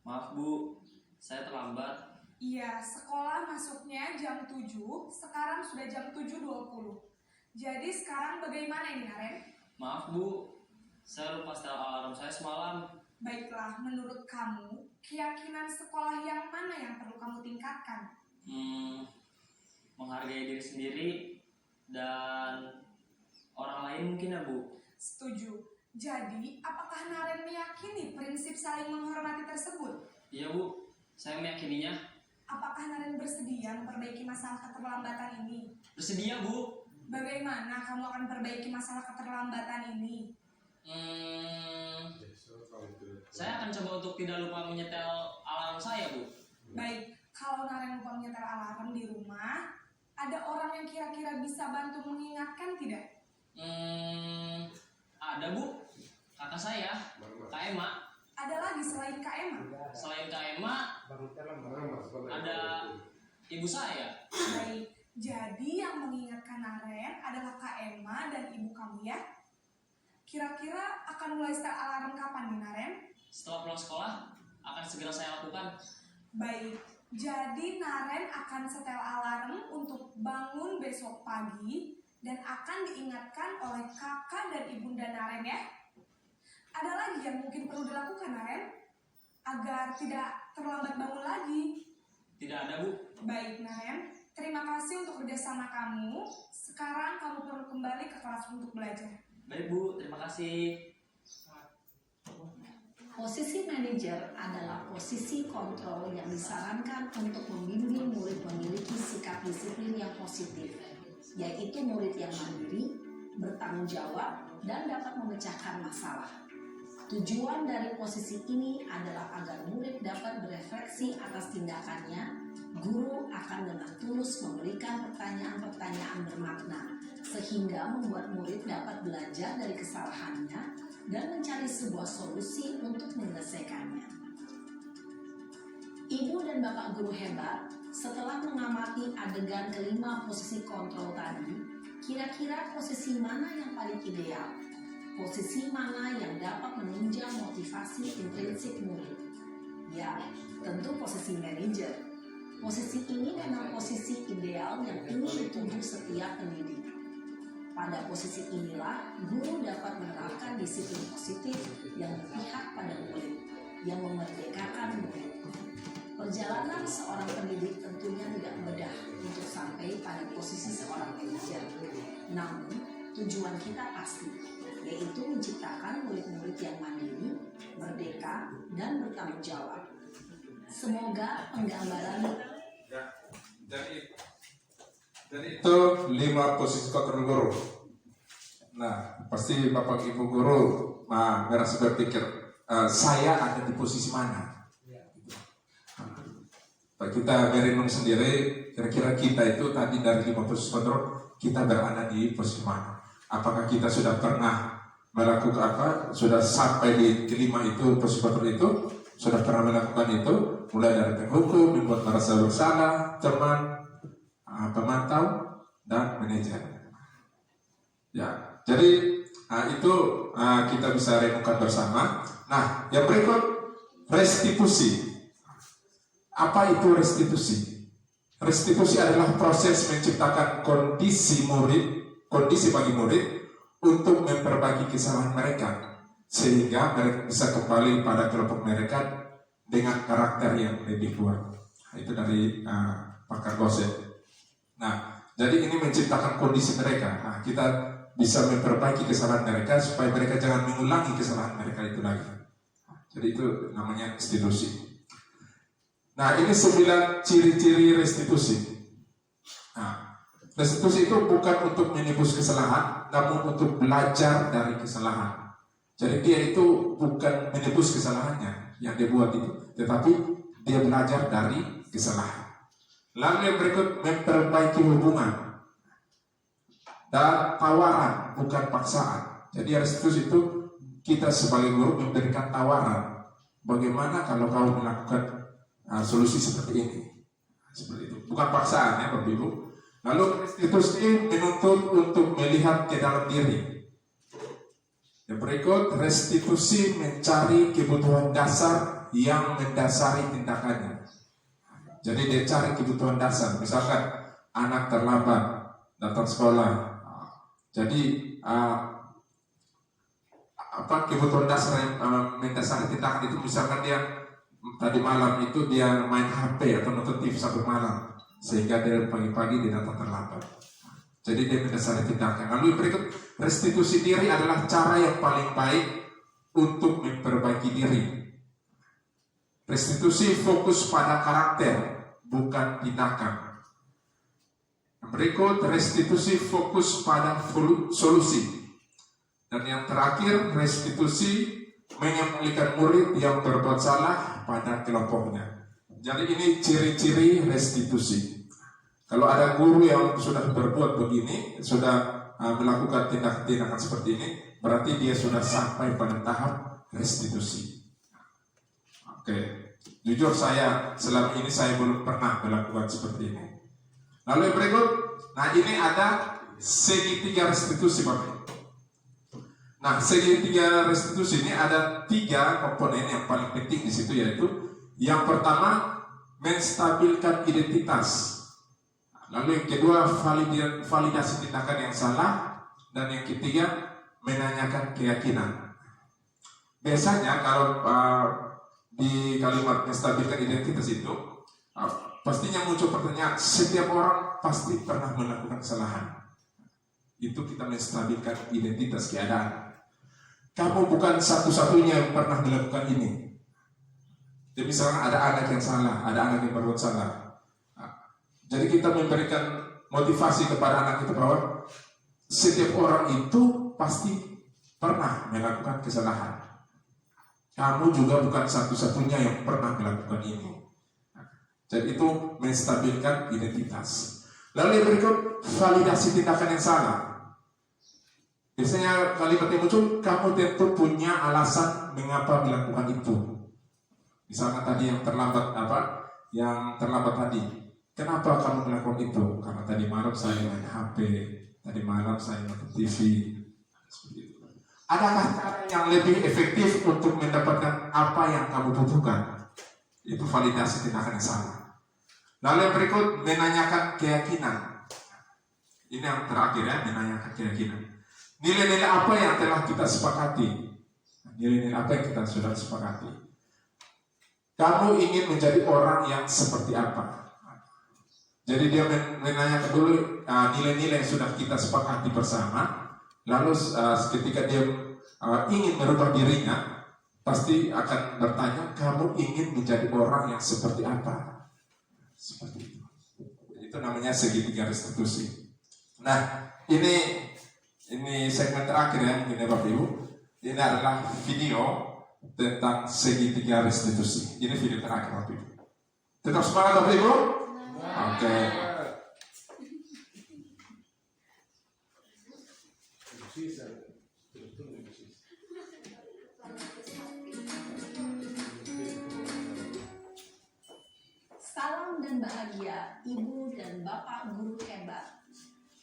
Maaf Bu, saya terlambat. Iya, sekolah masuknya jam 7, sekarang sudah jam 7.20. Jadi sekarang bagaimana ini Naren? Maaf Bu, saya lupa setel alarm saya semalam. Baiklah, menurut kamu, keyakinan sekolah yang mana yang perlu kamu tingkatkan? Menghargai diri sendiri dan orang lain mungkin ya Bu. Setuju. Jadi, apakah Naren meyakini prinsip saling menghormati tersebut? Iya Bu, saya meyakininya. Apakah Naren bersedia memperbaiki masalah keterlambatan ini? Bersedia Bu. Bagaimana kamu akan perbaiki masalah keterlambatan ini? Besok kalau itu. Saya akan coba untuk tidak lupa menyetel alarm saya Bu. Baik, kalau Naren lupa menyetel alarm di rumah, ada orang yang kira-kira bisa bantu mengingatkan tidak? Ada Bu, kakak saya, Mama. Kak Ema. Ada lagi selain Kak Emma? Selain Kak Ema, Baru terlambat. Mama sebenarnya. ada ibu saya. Baik, jadi yang mengingatkan Naren adalah Kak Emma dan ibu kamu ya? Kira-kira akan mulai start alarm kapan nih Naren? Setelah pulang sekolah, akan segera saya lakukan. Baik, jadi Naren akan setel alarm untuk bangun besok pagi dan akan diingatkan oleh kakak dan ibunda Naren ya. Ada lagi yang mungkin perlu dilakukan Naren agar tidak terlambat bangun lagi. Tidak ada Bu. Baik Naren, terima kasih untuk kerjasama kamu. Sekarang kamu perlu kembali ke kelas untuk belajar. Baik Bu, terima kasih. Posisi manajer adalah posisi kontrol yang disarankan untuk membimbing murid memiliki sikap disiplin yang positif, yaitu murid yang mandiri, bertanggung jawab, dan dapat memecahkan masalah. Tujuan dari posisi ini adalah agar murid dapat berefleksi atas tindakannya. Guru akan dengan tulus memberikan pertanyaan-pertanyaan bermakna, sehingga membuat murid dapat belajar dari kesalahannya dan mencari sebuah solusi untuk menyelesaikannya. Ibu dan Bapak guru hebat, setelah mengamati adegan kelima posisi kontrol tadi, kira-kira posisi mana yang paling ideal? Posisi mana yang dapat menunjang motivasi intrinsik murid? Ya, tentu posisi manajer. Posisi ini memang posisi ideal yang ingin dituju setiap pendidik. Pada posisi inilah, guru dapat menerapkan disiplin positif yang berpihak pada murid, yang memerdekakan murid. Perjalanan seorang pendidik tentunya tidak mudah untuk sampai sampai pada posisi seorang manajer. Namun, tujuan kita pasti, yaitu menciptakan murid-murid yang mandiri, merdeka, dan bertanggung jawab. Semoga penggambaran Jadi itu 5 posisi kontrol guru. Nah, pasti Bapak Ibu guru merasa berpikir, saya ada di posisi mana? Nah, kita merenung sendiri, kira-kira kita itu tadi dari 5 posisi kontrol, kita berada di posisi mana? Apakah kita sudah pernah melakukan sudah sampai di kelima itu, posisi kontrol itu, sudah pernah melakukan itu, mulai dari penghukum, membuat merasa bersalah, teman, pemantau, dan manajer. Ya, jadi itu kita bisa renungkan bersama. Nah, yang berikut restitusi. Apa itu restitusi? Restitusi adalah proses menciptakan kondisi bagi murid untuk memperbaiki kesalahan mereka sehingga mereka bisa kembali pada kelompok mereka dengan karakter yang lebih kuat. Itu dari pakar Gosek. Nah, jadi ini menciptakan kondisi mereka. Nah, kita bisa memperbaiki kesalahan mereka supaya mereka jangan mengulangi kesalahan mereka itu lagi. Jadi itu namanya restitusi. Nah, ini 9 ciri-ciri restitusi. Nah, restitusi itu bukan untuk menebus kesalahan, namun untuk belajar dari kesalahan. Jadi dia itu bukan menebus kesalahannya yang dia buat itu, tetapi dia belajar dari kesalahan. Lalu yang berikut memperbaiki hubungan dan tawaran, bukan paksaan. Jadi restitusi itu kita sebagai guru memberikan tawaran. Bagaimana kalau kau melakukan solusi seperti ini? Seperti itu. Bukan paksaan ya Bapak Ibu. Lalu restitusi menuntut untuk melihat ke dalam diri. Yang berikut restitusi mencari kebutuhan dasar yang mendasari tindakannya. Jadi dia cari kebutuhan dasar. Misalkan anak terlambat datang sekolah. Jadi kebutuhan dasar yang mendasari tindakan itu, misalkan dia tadi malam itu dia main HP atau nonton TV sampai malam sehingga dia pagi-pagi dia datang terlambat. Jadi dia mendasari tindakan. Lalu berikut restitusi diri adalah cara yang paling baik untuk memperbaiki diri. Restitusi fokus pada karakter, bukan tindakan. Berikut restitusi fokus pada solusi. Dan yang terakhir, restitusi mengembulikan murid yang berbuat salah pada kelompoknya. Jadi ini ciri-ciri restitusi. Kalau ada guru yang sudah berbuat begini, sudah melakukan tindakan seperti ini, berarti dia sudah sampai pada tahap restitusi. Oke, jujur saya selama ini saya belum pernah melakukan seperti ini. Lalu yang berikut, nah ini ada segitiga restitusi Bapak. Nah, segitiga restitusi ini ada 3 komponen yang paling penting di situ, yaitu yang pertama menstabilkan identitas, lalu yang kedua validasi tindakan yang salah, dan yang ketiga menanyakan keyakinan. Biasanya kalau di kalimat menstabilkan identitas itu pastinya muncul pertanyaan, setiap orang pasti pernah melakukan kesalahan. Itu kita menstabilkan identitas keadaan. Kamu bukan satu-satunya yang pernah melakukan ini. Jadi misalnya ada anak yang salah, ada anak yang berbuat salah. Jadi kita memberikan motivasi kepada anak kita bahwa setiap orang itu pasti pernah melakukan kesalahan. Kamu juga bukan satu-satunya yang pernah melakukan ini. Jadi itu menstabilkan identitas. Lalu yang berikut, validasi tindakan yang salah. Biasanya kalimat yang muncul, kamu tentu punya alasan mengapa melakukan itu. Misalnya tadi yang terlambat tadi, kenapa kamu melakukan itu? Karena tadi malam saya main HP, tadi malam saya nonton TV. Seperti itu. Adakah cara yang lebih efektif untuk mendapatkan apa yang kamu butuhkan? Itu validasi tindakan yang salah. Lalu yang berikut, menanyakan keyakinan. Ini yang terakhir ya, menanyakan keyakinan. Nilai-nilai apa yang telah kita sepakati? Nilai-nilai apa yang kita sudah sepakati? Kamu ingin menjadi orang yang seperti apa? Jadi dia menanyakan dulu nilai-nilai yang sudah kita sepakati bersama. Lalu ketika dia ingin merubah dirinya, pasti akan bertanya, kamu ingin menjadi orang yang seperti apa? Seperti itu. Itu namanya segitiga restitusi. Nah, ini segmen terakhir ya, mungkin ya Bapak Ibu. Ini adalah video tentang segitiga restitusi. Ini video terakhir Bapak Ibu. Tetap semangat Bapak Ibu. Oke. Salam dan bahagia Ibu dan Bapak guru hebat.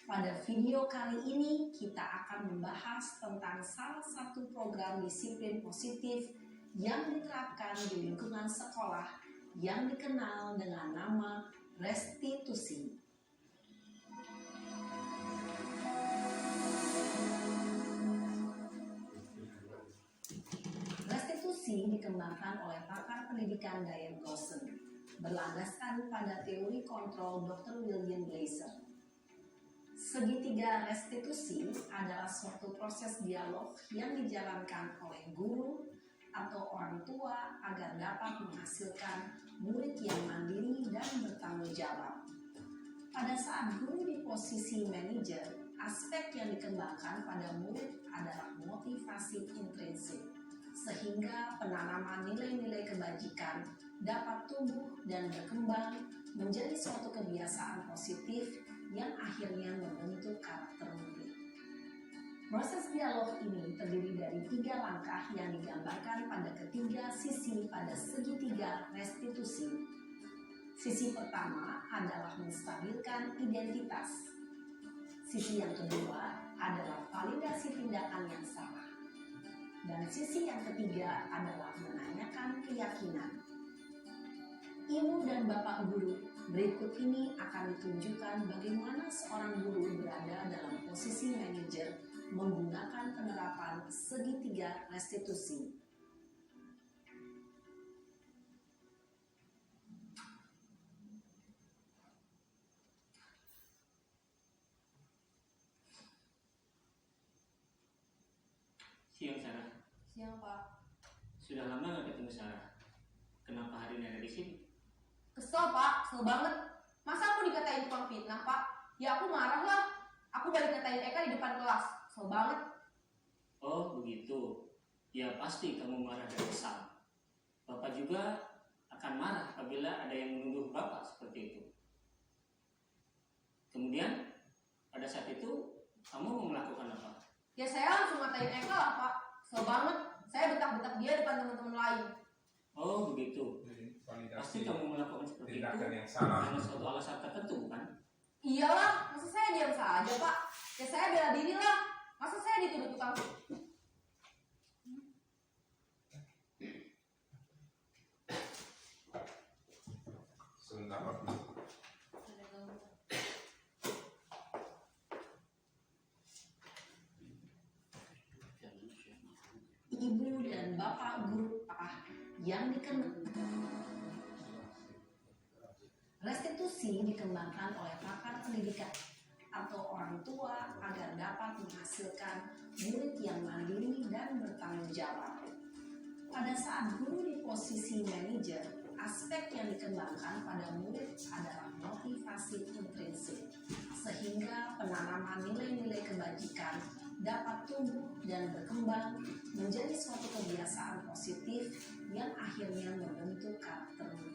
Pada video kali ini kita akan membahas tentang salah satu program disiplin positif yang diterapkan di lingkungan sekolah yang dikenal dengan nama restitusi. Restitusi dikembangkan oleh pakar pendidikan Diane Gosson, berlandaskan pada teori kontrol Dr. William Glasser. Segitiga restitusi adalah suatu proses dialog yang dijalankan oleh guru atau orang tua agar dapat menghasilkan murid yang mandiri dan bertanggung jawab. Pada saat guru di posisi manajer, aspek yang dikembangkan pada murid adalah motivasi intrinsik, sehingga penanaman nilai-nilai kebajikan dapat tumbuh dan berkembang menjadi suatu kebiasaan positif yang akhirnya membentuk karakter murid. Proses dialog ini terdiri dari 3 langkah yang digambarkan pada ketiga sisi pada segitiga restitusi. Sisi pertama adalah menstabilkan identitas. Sisi yang kedua adalah validasi tindakan yang salah. Dan sisi yang ketiga adalah menanyakan keyakinan. Ibu dan Bapak guru, berikut ini akan ditunjukkan bagaimana seorang guru berada dalam posisi manajer menggunakan penerapan segitiga restitusi. Siang Sarah. Siang Pak. Sudah lama nggak ketemu Sarah. Kenapa hari ini ada di sini? Kesel Pak, kesel banget. Masa aku dikatain tukang fitnah Pak? Ya aku marah lah. Aku balik katain Eka di depan kelas. Kesel banget. Oh begitu. Ya pasti kamu marah dan kesal. Bapak juga akan marah apabila ada yang menuduh Bapak seperti itu. Kemudian pada saat itu kamu mau melakukan apa? Ya saya langsung ngatain Eka lah Pak. Kesel banget. Saya betak-betak dia depan teman-teman lain. Oh begitu. Pasti kamu melakukan seperti itu tindakan yang salah. karena suatu alasan tertentu bukan? Iyalah, masa saya diam saja Pak? Ya saya bela diri lah. Masa saya dituduh tukang Sebentar Bapak. Ibu dan Bapak guru yang dikenal. Restitusi dikembangkan oleh pakar pendidikan atau orang tua agar dapat menghasilkan murid yang mandiri dan bertanggung jawab. Pada saat guru di posisi manajer, aspek yang dikembangkan pada murid adalah motivasi intrinsik, sehingga penanaman nilai-nilai kebajikan dapat tumbuh dan berkembang menjadi suatu kebiasaan positif yang akhirnya membentuk karakter murid.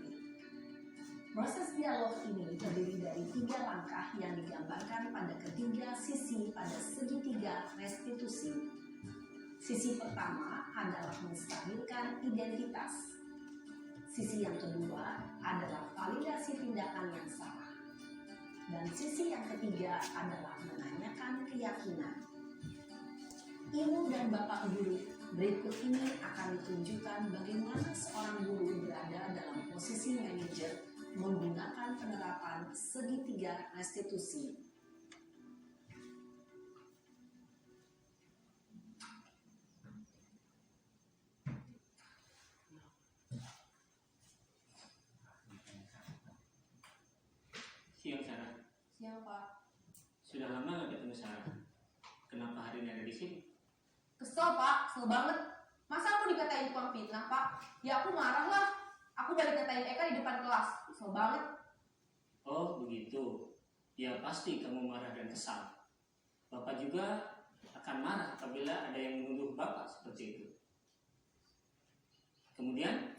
Proses dialog ini terdiri dari 3 langkah yang digambarkan pada ketiga sisi pada segitiga restitusi. Sisi pertama adalah menstabilkan identitas. Sisi yang kedua adalah validasi tindakan yang salah. Dan sisi yang ketiga adalah menanyakan keyakinan. Ibu dan Bapak guru, berikut ini akan ditunjukkan bagaimana seorang guru berada dalam posisi manajer menggunakan penerapan segitiga restitusi. Siang Sudah lama nggak ketemu Sarah. Kenapa hari ini ada di sini? Kesel Pak, kesel banget. Masa aku dikatain tukang fitnah Pak? Ya aku marah lah. Aku dari katain Eka di depan kelas. Kesel banget. Oh begitu. Ya pasti kamu marah dan kesal. Bapak juga akan marah apabila ada yang menuduh Bapak seperti itu. Kemudian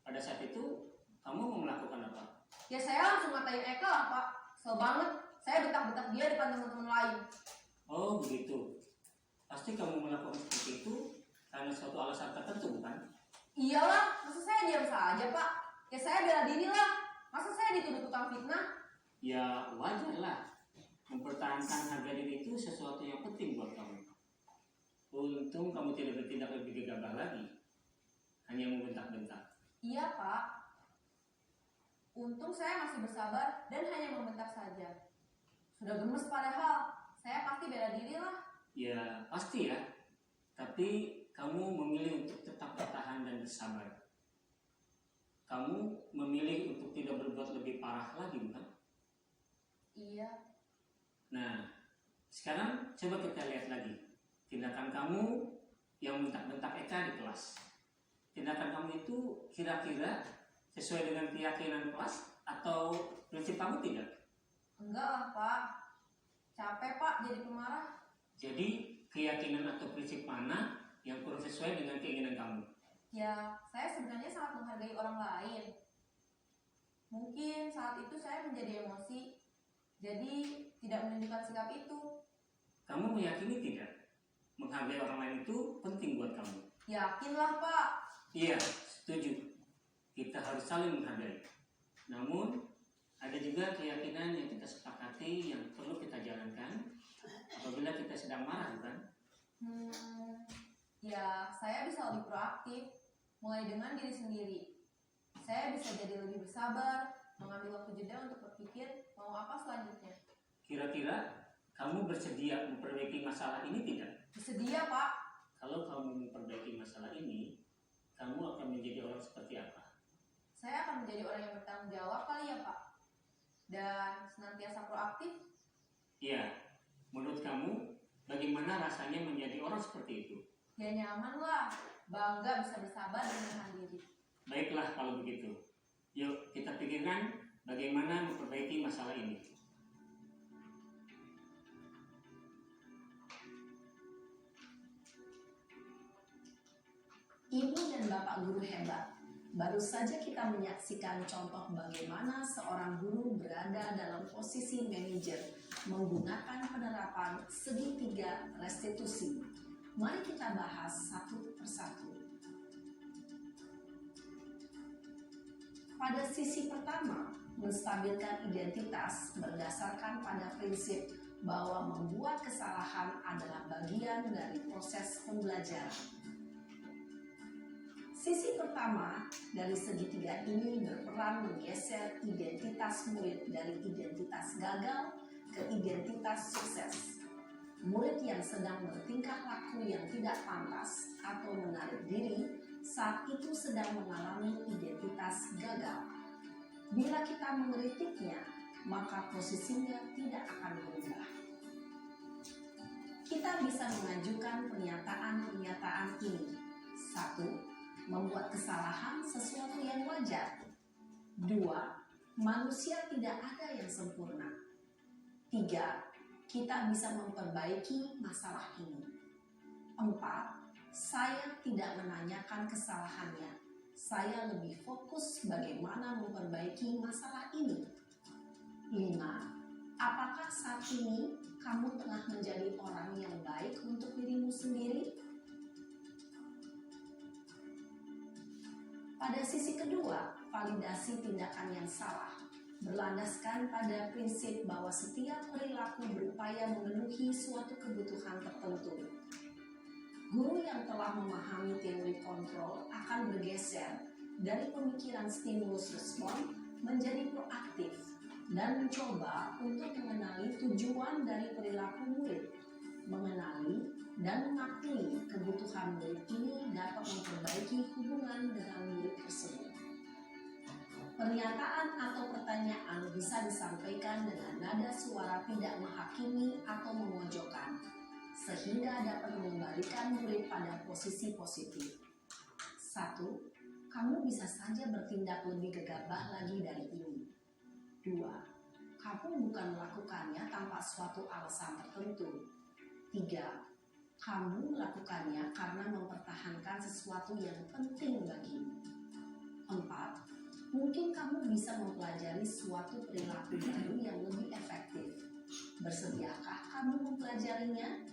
pada saat itu kamu mau melakukan apa? Ya saya langsung ngatain Eka lah Pak. Kesel banget. Saya bentak-bentak dia depan teman-teman lain. Oh begitu. Pasti kamu melakukan seperti itu karena suatu alasan tertentu bukan? Iyalah, masa saya diam saja Pak? Ya saya bela diri lah. Masa saya dituduh tukang fitnah? Ya wajar lah. Mempertahankan harga diri itu sesuatu yang penting buat kamu. Untung kamu tidak bertindak lebih gegabah lagi. Hanya membentak-bentak. Iya Pak. Untung saya masih bersabar dan hanya membentak saja. Sudah gemes padahal. Saya pasti bela diri lah. Ya pasti ya. Tapi kamu memilih untuk tetap bertahan dan bersabar. Kamu memilih untuk tidak berbuat lebih parah lagi bukan? Iya. Nah, sekarang coba kita lihat lagi tindakan kamu yang bentak-bentak Eka di kelas. Tindakan kamu itu kira-kira sesuai dengan keyakinan kelas atau prinsip kamu tidak? Enggak lah Pak. Capek Pak jadi pemarah. Jadi keyakinan atau prinsip mana yang kurang sesuai dengan keinginan kamu? Ya, saya sebenarnya sangat menghargai orang lain. Mungkin saat itu saya menjadi emosi, jadi tidak menunjukkan sikap itu. Kamu meyakini tidak? Menghargai orang lain itu penting buat kamu. Yakinlah Pak. Iya, setuju. Kita harus saling menghargai. Namun, ada juga keyakinan yang kita sepakati yang perlu kita jalankan apabila kita sedang marah, bukan? Ya, saya bisa lebih proaktif, mulai dengan diri sendiri. Saya bisa jadi lebih bersabar, mengambil waktu jeda untuk berpikir mau apa selanjutnya. Kira-kira kamu bersedia memperbaiki masalah ini tidak? Bersedia Pak. Kalau kamu memperbaiki masalah ini, kamu akan menjadi orang seperti apa? Saya akan menjadi orang yang bertanggung jawab kali ya Pak. Dan senantiasa proaktif. Iya, menurut kamu bagaimana rasanya menjadi orang seperti itu? Ya nyaman lah, bangga bisa bersabar dan menahan diri. Baiklah kalau begitu. Yuk kita pikirkan bagaimana memperbaiki masalah ini. Ibu dan Bapak guru hebat, baru saja kita menyaksikan contoh bagaimana seorang guru berada dalam posisi manajer menggunakan penerapan segitiga restitusi. Mari kita bahas satu persatu. Pada sisi pertama, menstabilkan identitas berdasarkan pada prinsip bahwa membuat kesalahan adalah bagian dari proses pembelajaran. Sisi pertama dari segitiga ini berperan menggeser identitas murid dari identitas gagal ke identitas sukses. Murid yang sedang bertingkah laku yang tidak pantas atau menarik diri saat itu sedang mengalami identitas gagal. Bila kita mengkritiknya, maka posisinya tidak akan berubah. Kita bisa mengajukan pernyataan-pernyataan ini. 1. Membuat kesalahan sesuatu yang wajar. 2. Manusia tidak ada yang sempurna. 3. Kita bisa memperbaiki masalah ini. 4. Saya tidak menanyakan kesalahannya. Saya lebih fokus bagaimana memperbaiki masalah ini. 5. Apakah saat ini kamu tengah menjadi orang yang baik untuk dirimu sendiri? Pada sisi kedua, validasi tindakan yang salah berlandaskan pada prinsip bahwa setiap perilaku berupaya memenuhi suatu kebutuhan tertentu. Guru yang telah memahami teori kontrol akan bergeser dari pemikiran stimulus respon menjadi proaktif dan mencoba untuk mengenali tujuan dari perilaku murid. Mengenali dan mengakui kebutuhan murid ini dapat memperbaiki hubungan dengan murid tersebut. Pernyataan atau pertanyaan bisa disampaikan dengan nada suara tidak menghakimi atau memojokkan, sehingga dapat mengembalikan murid pada posisi positif. 1. Kamu bisa saja bertindak lebih gegabah lagi dari ini. 2. Kamu bukan melakukannya tanpa suatu alasan tertentu. 3. Kamu melakukannya karena mempertahankan sesuatu yang penting bagimu. 4. Mungkin kamu bisa mempelajari suatu perilaku baru yang lebih efektif. Bersediakah kamu mempelajarinya?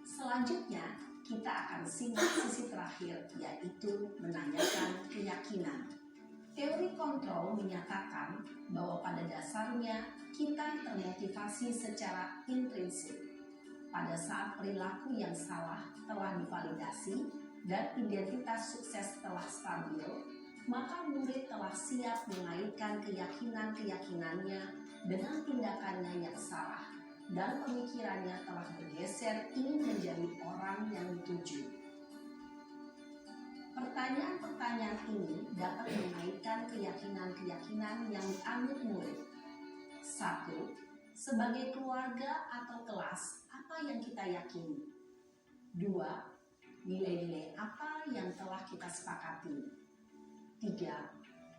Selanjutnya, kita akan simak sisi terakhir, yaitu menanyakan keyakinan. Teori kontrol menyatakan bahwa pada dasarnya kita termotivasi secara intrinsik. Pada saat perilaku yang salah telah divalidasi dan identitas sukses telah stabil, maka murid telah siap mengaitkan keyakinan-keyakinannya dengan tindakannya yang salah, dan pemikirannya telah bergeser ingin menjadi orang yang dituju. Pertanyaan-pertanyaan ini dapat mengaitkan keyakinan-keyakinan yang dianut murid. 1. Sebagai keluarga atau kelas, apa yang kita yakini? 2. Nilai-nilai apa yang telah kita sepakati? 3.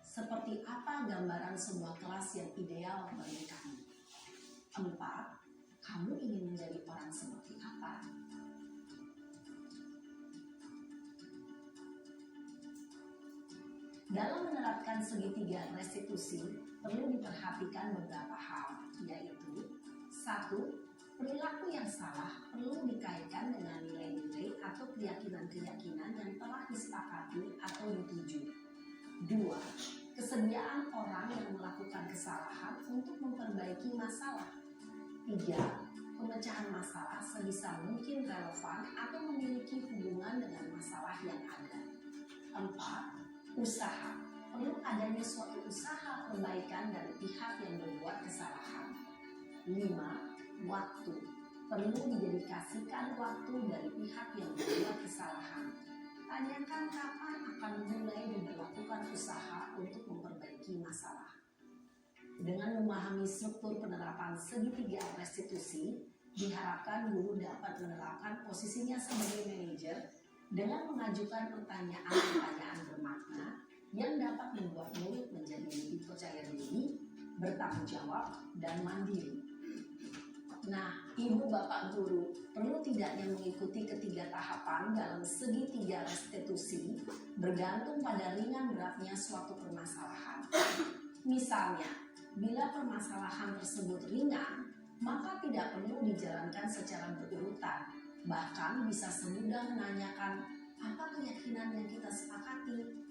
Seperti apa gambaran sebuah kelas yang ideal bagi kamu? 4. Kamu ingin menjadi orang seperti apa? Dalam menerapkan segitiga restitusi, perlu diperhatikan beberapa hal, yaitu 1. Perilaku yang salah perlu dikaitkan dengan nilai-nilai atau keyakinan-keyakinan yang telah disepakati atau dituju. 2. Kesediaan orang yang melakukan kesalahan untuk memperbaiki masalah. 3. Pemecahan masalah sebisa mungkin relevan atau memiliki hubungan dengan masalah yang ada. 4. Usaha. Perlu adanya suatu usaha perbaikan dari pihak yang berbuat kesalahan. 5. Waktu. Perlu didedikasikan waktu dari pihak yang berbuat kesalahan. Tanyakan kapan akan mulai diberlakukan usaha untuk memperbaiki masalah. Dengan memahami struktur penerapan segitiga restitusi, diharapkan guru dapat menerapkan posisinya sebagai manajer dengan mengajukan pertanyaan-pertanyaan bermakna yang dapat membuat murid menjadi lebih percaya diri, bertanggung jawab, dan mandiri. Nah, Ibu Bapak Guru, perlu tidaknya mengikuti ketiga tahapan dalam segitiga restitusi bergantung pada ringan beratnya suatu permasalahan. Misalnya, bila permasalahan tersebut ringan, maka tidak perlu dijalankan secara berurutan. Bahkan bisa semudah menanyakan, apa keyakinan yang kita sepakati?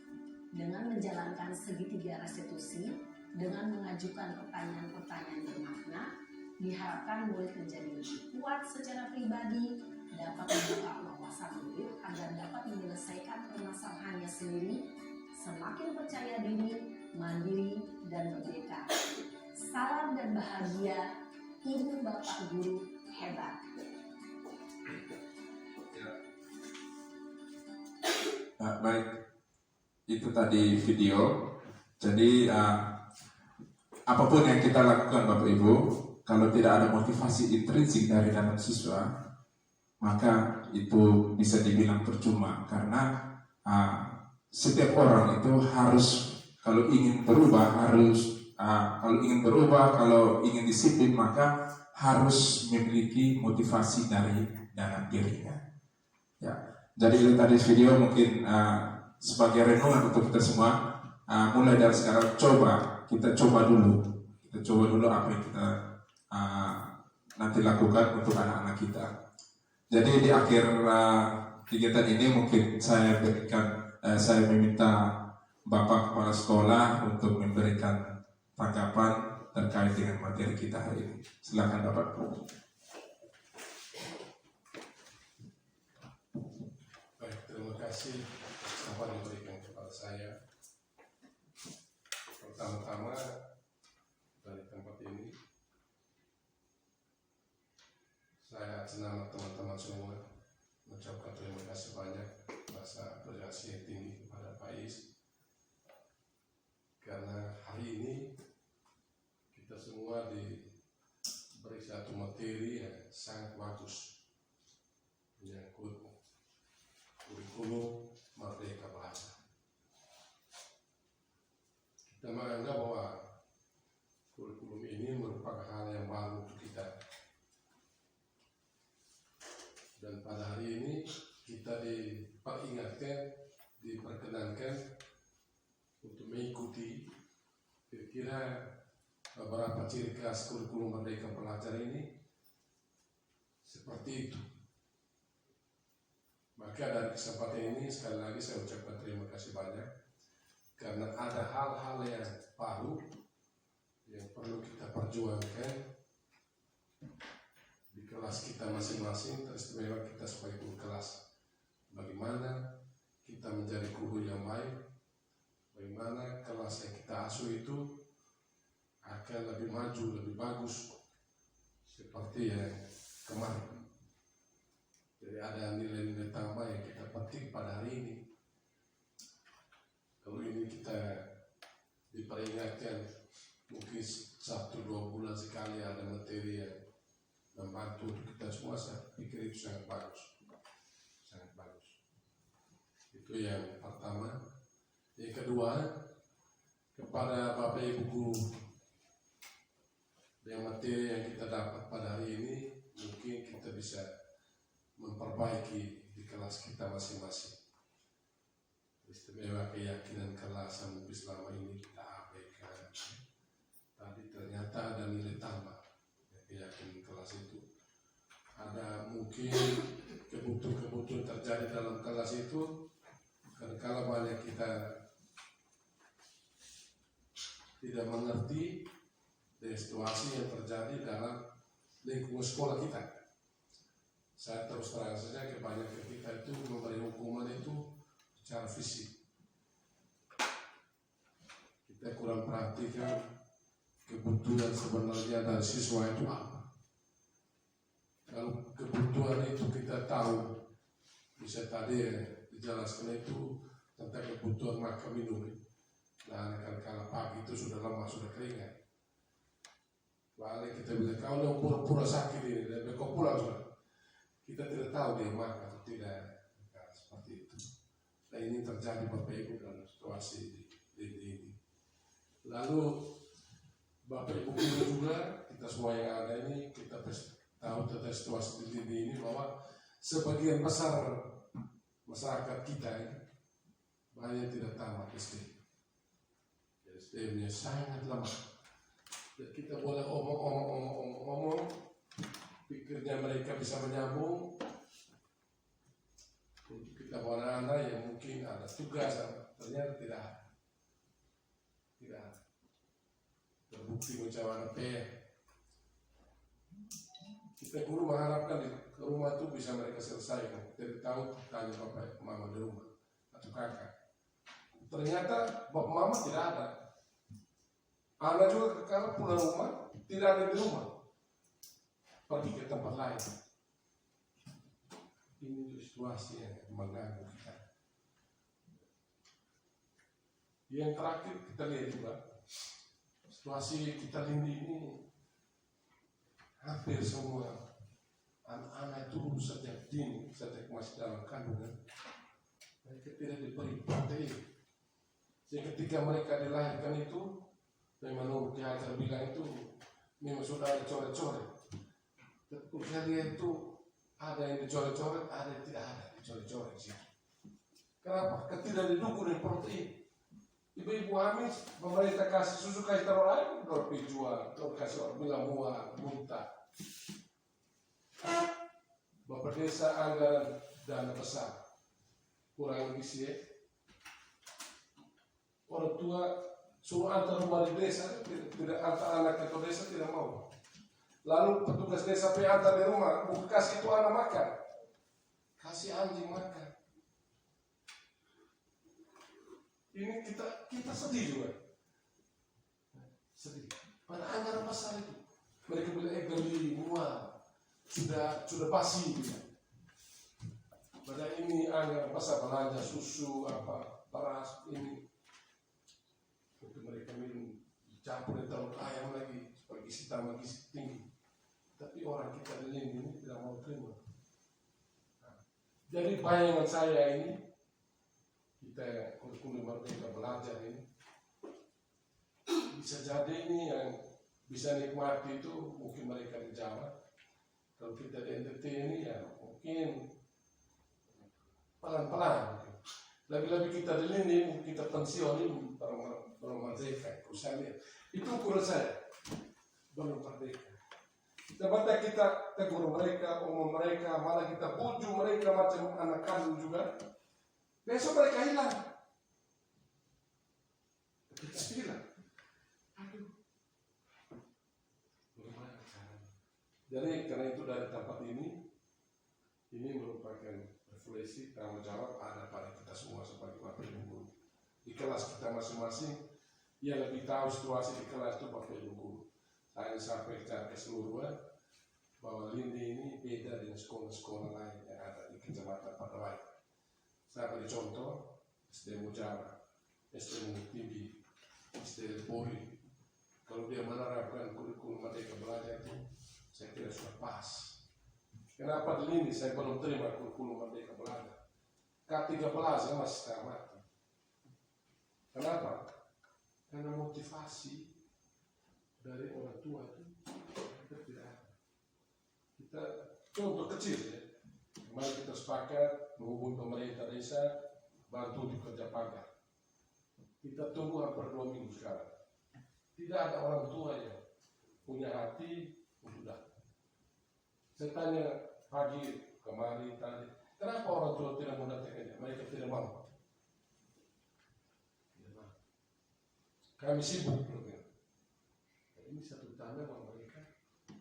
Dengan menjalankan segitiga restitusi, dengan mengajukan pertanyaan-pertanyaan bermakna, diharapkan murid menjadi lebih kuat secara pribadi, dapat membuka wawasan murid agar dapat menyelesaikan permasalahannya sendiri, semakin percaya diri, mandiri, dan merdeka. Salam dan bahagia, Ibu Bapak Guru hebat. Baik, itu tadi video. Jadi apapun yang kita lakukan Bapak Ibu, kalau tidak ada motivasi intrinsik dari dalam siswa, maka itu bisa dibilang percuma. Karena setiap orang itu harus, kalau ingin berubah, kalau ingin disiplin, maka harus memiliki motivasi dari dalam dirinya. Ya, jadi itu tadi video mungkin sebagai renungan untuk kita semua. Mulai dari sekarang kita coba dulu apa yang kita nanti lakukan untuk anak-anak kita. Jadi di akhir kegiatan ini mungkin saya meminta Bapak Kepala Sekolah untuk memberikan tanggapan terkait dengan materi kita hari ini. Silakan Bapak. Baik, terima kasih kesempatan diberikan kepada saya. Pertama-tama dari tempat ini, saya atas nama teman-teman semua mengucapkan terima kasih banyak rasa apresiasi yang tinggi kepada Pak Is karena hari ini kita semua diberi satu materi yang sangat bagus menyangkut kurikulum Merdeka Belajar. Kita menganggap bahwa kurikulum ini merupakan hal yang baru untuk kita. Dan pada hari ini kita diperingatkan, diperkenankan untuk mengikuti kira-kira beberapa ciri khas kurikulum Merdeka Belajar ini seperti itu. Maka dari kesempatan ini sekali lagi saya ucapkan terima kasih banyak karena ada hal-hal yang baru yang perlu kita perjuangkan di kelas kita masing-masing, teristimewa kita sebagai guru kelas. Bagaimana kita menjadi guru yang baik, bagaimana kelas yang kita asuh itu akan lebih maju, lebih bagus seperti yang kemarin. Jadi ada nilai-nilai tambah yang kita petik pada hari ini. Kalau ini kita diperingatkan mungkin 1-2 bulan sekali ada materi yang membantu untuk kita semua, saya pikir itu sangat bagus. Sangat bagus. Itu yang pertama. Yang kedua, kepada Bapak Ibu Guru, dengan materi yang kita dapat pada hari ini, mungkin kita bisa memperbaiki di kelas kita masing-masing. Istimewa keyakinan kelas yang mungkin selama ini kita abaikan. Tadi ternyata ada nilai tambah keyakinan kelas itu. Ada mungkin kebutuhan-kebutuhan terjadi dalam kelas itu, kadang-kala banyak kita tidak mengerti dari situasi yang terjadi dalam lingkungan sekolah kita. Saya terus terang saja kebanyakan kita itu memberi hukuman itu secara fisik. Kita kurang perhatikan kebutuhan sebenarnya dari siswa itu apa. Kalau kebutuhan itu kita tahu, bisa tadi dijelaskan itu tentang kebutuhan makan minum. Nah, kalau pagi itu sudah lama, sudah keringat. Balik kita bilang, kau yang pura-pura sakit ini, dan kau pulang sudah. Kita tidak tahu dia makan atau tidak. Nah, seperti itu. Nah, ini terjadi Bapak Ibu dalam situasi ini. Lalu Bapak Ibu juga, kita semua yang ada ini, kita tahu tentang situasi ini bahwa sebagian besar masyarakat kita ini banyak tidak tamat SD. SDM-nya sangat lemah. Dan kita boleh omong, pikirnya mereka bisa menyambung. Untuk kita anak-anak yang mungkin ada tugas, ternyata tidak ada. Tidak ada. Terbukti mencapai PR. Kita guru mengharapkan di rumah itu bisa mereka selesaikan. Tidak tahu tanya bapak mama di rumah atau kakak. Ternyata bapak mama tidak ada. Anak juga kalau pulang rumah tidak ada di rumah, pergi ke tempat lain. Ini situasi yang mengganggu kita. Yang terakhir kita lihat juga situasi kita Lindi ini hampir semua anak-anak itu sejak dini, sejak masih dalam kandungan mereka tidak diberi protein. Sehingga ketika mereka dilahirkan itu memang menurut yang terbilang itu memang sudah ada coret-coret. Tapi saya lihat itu ada yang dicoret-coret, ada yang tidak ada dicoret-coret sih. Kenapa? Karena tidak didukung dengan protein. Ibu-ibu hamil, pemerintah kasih susu kasih taruh air, baru dijual, baru kasih orang bilang muntah. Bapak desa anggaran dana besar, kurang lebih sih. Orang tua suruh antar rumah di desa, tidak antar anak ke desa tidak mau. Lalu petugas desa pergi antar di rumah, bukan kasih itu anak makan, kasih anjing makan. Ini kita sedih juga, sedih. Pada anggaran besar itu, mereka bilang beli mual, sudah basi gitu. Pada ini anggaran besar belanja susu apa beras ini. Untuk mereka minum dicampur dengan ayam lagi supaya gizi tambah gizi tinggi. Tapi orang kita di ini tidak mau terima. Jadi bayangan saya ini, kita kurikulum Merdeka Belajar ini, bisa jadi ini yang bisa nikmati itu mungkin mereka di Jawa. Kalau kita di NTT ini ya mungkin pelan-pelan. Lebih-lebih kita di sini, kita pensiun belum merdeka. Saya lihat itu ukuran saya belum merdeka. Sebentar kita tegur mereka, umum mereka, malah kita bujuk mereka macam anak kandung juga. Besok mereka hilang. Kita hilang. Aduh. Bagaimana caranya? Jadi karena itu dari tempat ini merupakan refleksi tanggung jawab ada pada kita semua sebagai Bapak Ibu guru. Di kelas kita masing-masing, ia lebih tahu situasi di kelas itu Bapak Ibu guru. Saya sampai secara keseluruhan bahwa Lindi ini beda dengan sekolah-sekolah lain yang ada di Kecamatan Padawai. Saya beri contoh, SD Mujara, SD Mutibi, SD Pori. Kalau dia menerapkan kurikulum Merdeka Belajar itu, saya kira sudah pas. Kenapa di Lindi saya belum terima kurikulum Merdeka Belajar? K13 saya masih setengah mati. Kenapa? Karena motivasi dari orang tua itu tidak ada. Kita contoh kecil ya, kemarin kita sepakat menghubungi pemerintah desa bantu di kerja pagar. Kita tunggu hampir 2 minggu sekarang. Tidak ada orang tua yang punya hati untuk datang. Saya tanya pagi kemarin tadi, kenapa orang tua tidak mau datang? Mereka tidak mau. Tidak mau. Kami sibuk. Ini satu tanda bahwa mereka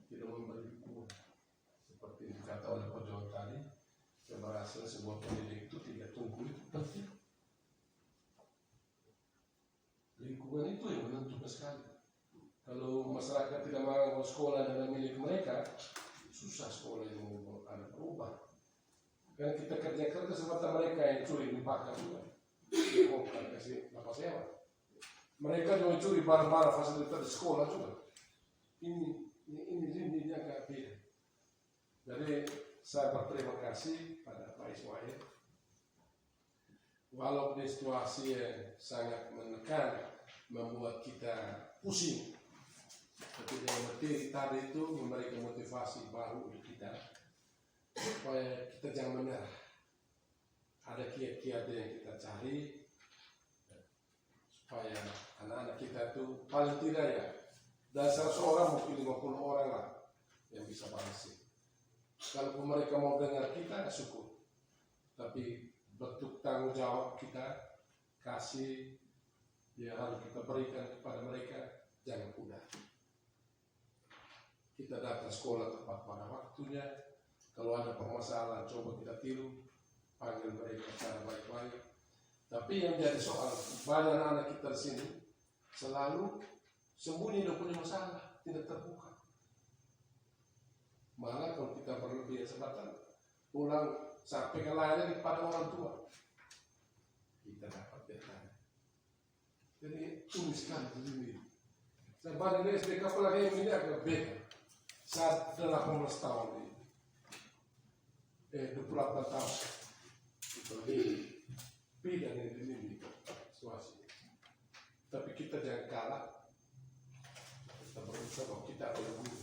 tidak memberi dukungan. Seperti yang dikata oleh Pak Johan tadi, keberhasilan sebuah pendidik itu tidak tunggu itu penting. Lingkungan itu yang menentukan sekali. Kalau masyarakat tidak mau sekolah dalam milik mereka, susah sekolah yang mau ada berubah. Karena kita kerja seperti mereka yang curi dibakar juga. Bukan kasih lapas sewa. Mereka juga curi barang-barang fasilitas di sekolah juga. Ini agak beda. Jadi saya berterima kasih pada Pak Ismail. Walaupun situasi yang sangat menekan, membuat kita pusing. Tapi yang penting tadi itu memberikan motivasi baru untuk kita, supaya kita jangan menyerah. Ada kiat-kiat yang kita cari, supaya anak-anak kita itu paling tidak ya, dari 100 orang mungkin 50 orang lah yang bisa berhasil. Kalau mereka mau dengar kita, syukur. Tapi bentuk tanggung jawab kita kasih, ya harus kita berikan kepada mereka, jangan mudah. Kita datang sekolah tepat pada waktunya. Kalau ada permasalahan, coba kita tiru, panggil mereka secara baik-baik. Tapi yang jadi soal, banyak anak kita di sini selalu sembunyi dan punya masalah, tidak terbuka. Malah kalau kita berlebih kesempatan, pulang sampai ke layarnya pada orang tua, kita dapat bertanya. Jadi ini sekali di sini. Sebenarnya SDK apalagi ini agak beda. Saat 18 tahun ini, 28 tahun, itu beda dengan di sini situasi. Tapi kita jangan kalah. Kita berusaha bahwa kita adalah guru.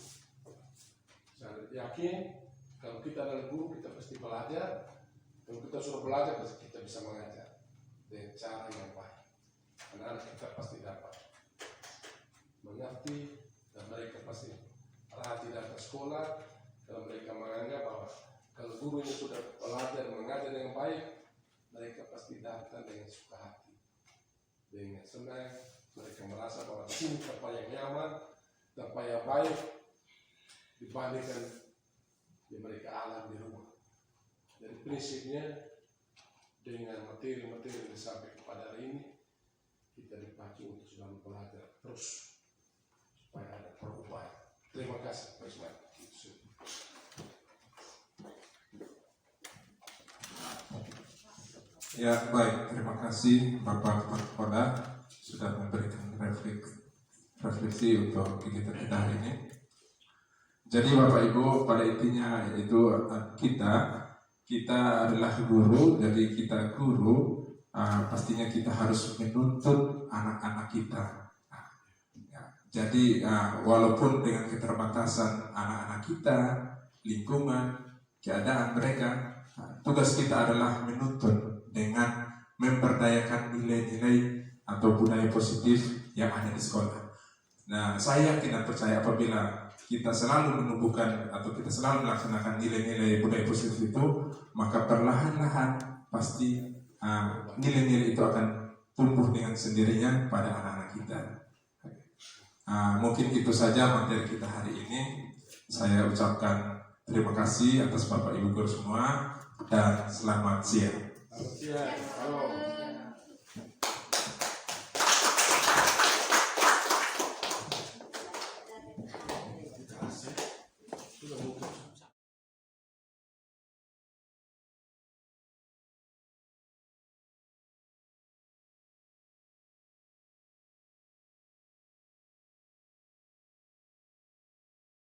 Saya yakin kalau kita adalah guru, kita pasti belajar. Kalau kita sudah belajar, kita bisa mengajar dengan cara yang baik. Anak-anak kita pasti dapat mengerti dan mereka pasti rajin datang sekolah. Kalau mereka menganggap bahwa kalau gurunya sudah belajar mengajar dengan baik, mereka pasti datang dengan suka hati, dengan senang. Mereka merasa bahwa sini tempat yang nyaman, tempat yang baik dibandingkan yang mereka alami di rumah. Jadi prinsipnya dengan materi-materi yang disampaikan pada hari ini, kita dipacu untuk selalu belajar terus supaya ada perubahan. Terima kasih Pak Ismail. Ya baik, terima kasih Bapak Kepala sudah memberikan refleksi. refleksi untuk kegiatan kita hari ini. Jadi Bapak Ibu, pada intinya yaitu kita adalah guru. Jadi kita guru, pastinya kita harus menuntut anak-anak kita. Jadi walaupun dengan keterbatasan anak-anak kita, lingkungan, keadaan mereka, tugas kita adalah menuntut dengan memberdayakan nilai-nilai atau budaya positif yang ada di sekolah. Nah, saya yakin dan percaya apabila kita selalu menumbuhkan atau kita selalu melaksanakan nilai-nilai budaya positif itu, maka perlahan-lahan pasti nilai-nilai itu akan tumbuh dengan sendirinya pada anak-anak kita. Mungkin itu saja materi kita hari ini. Saya ucapkan terima kasih atas Bapak Ibu guru semua dan selamat siang. Selamat siang. Halo.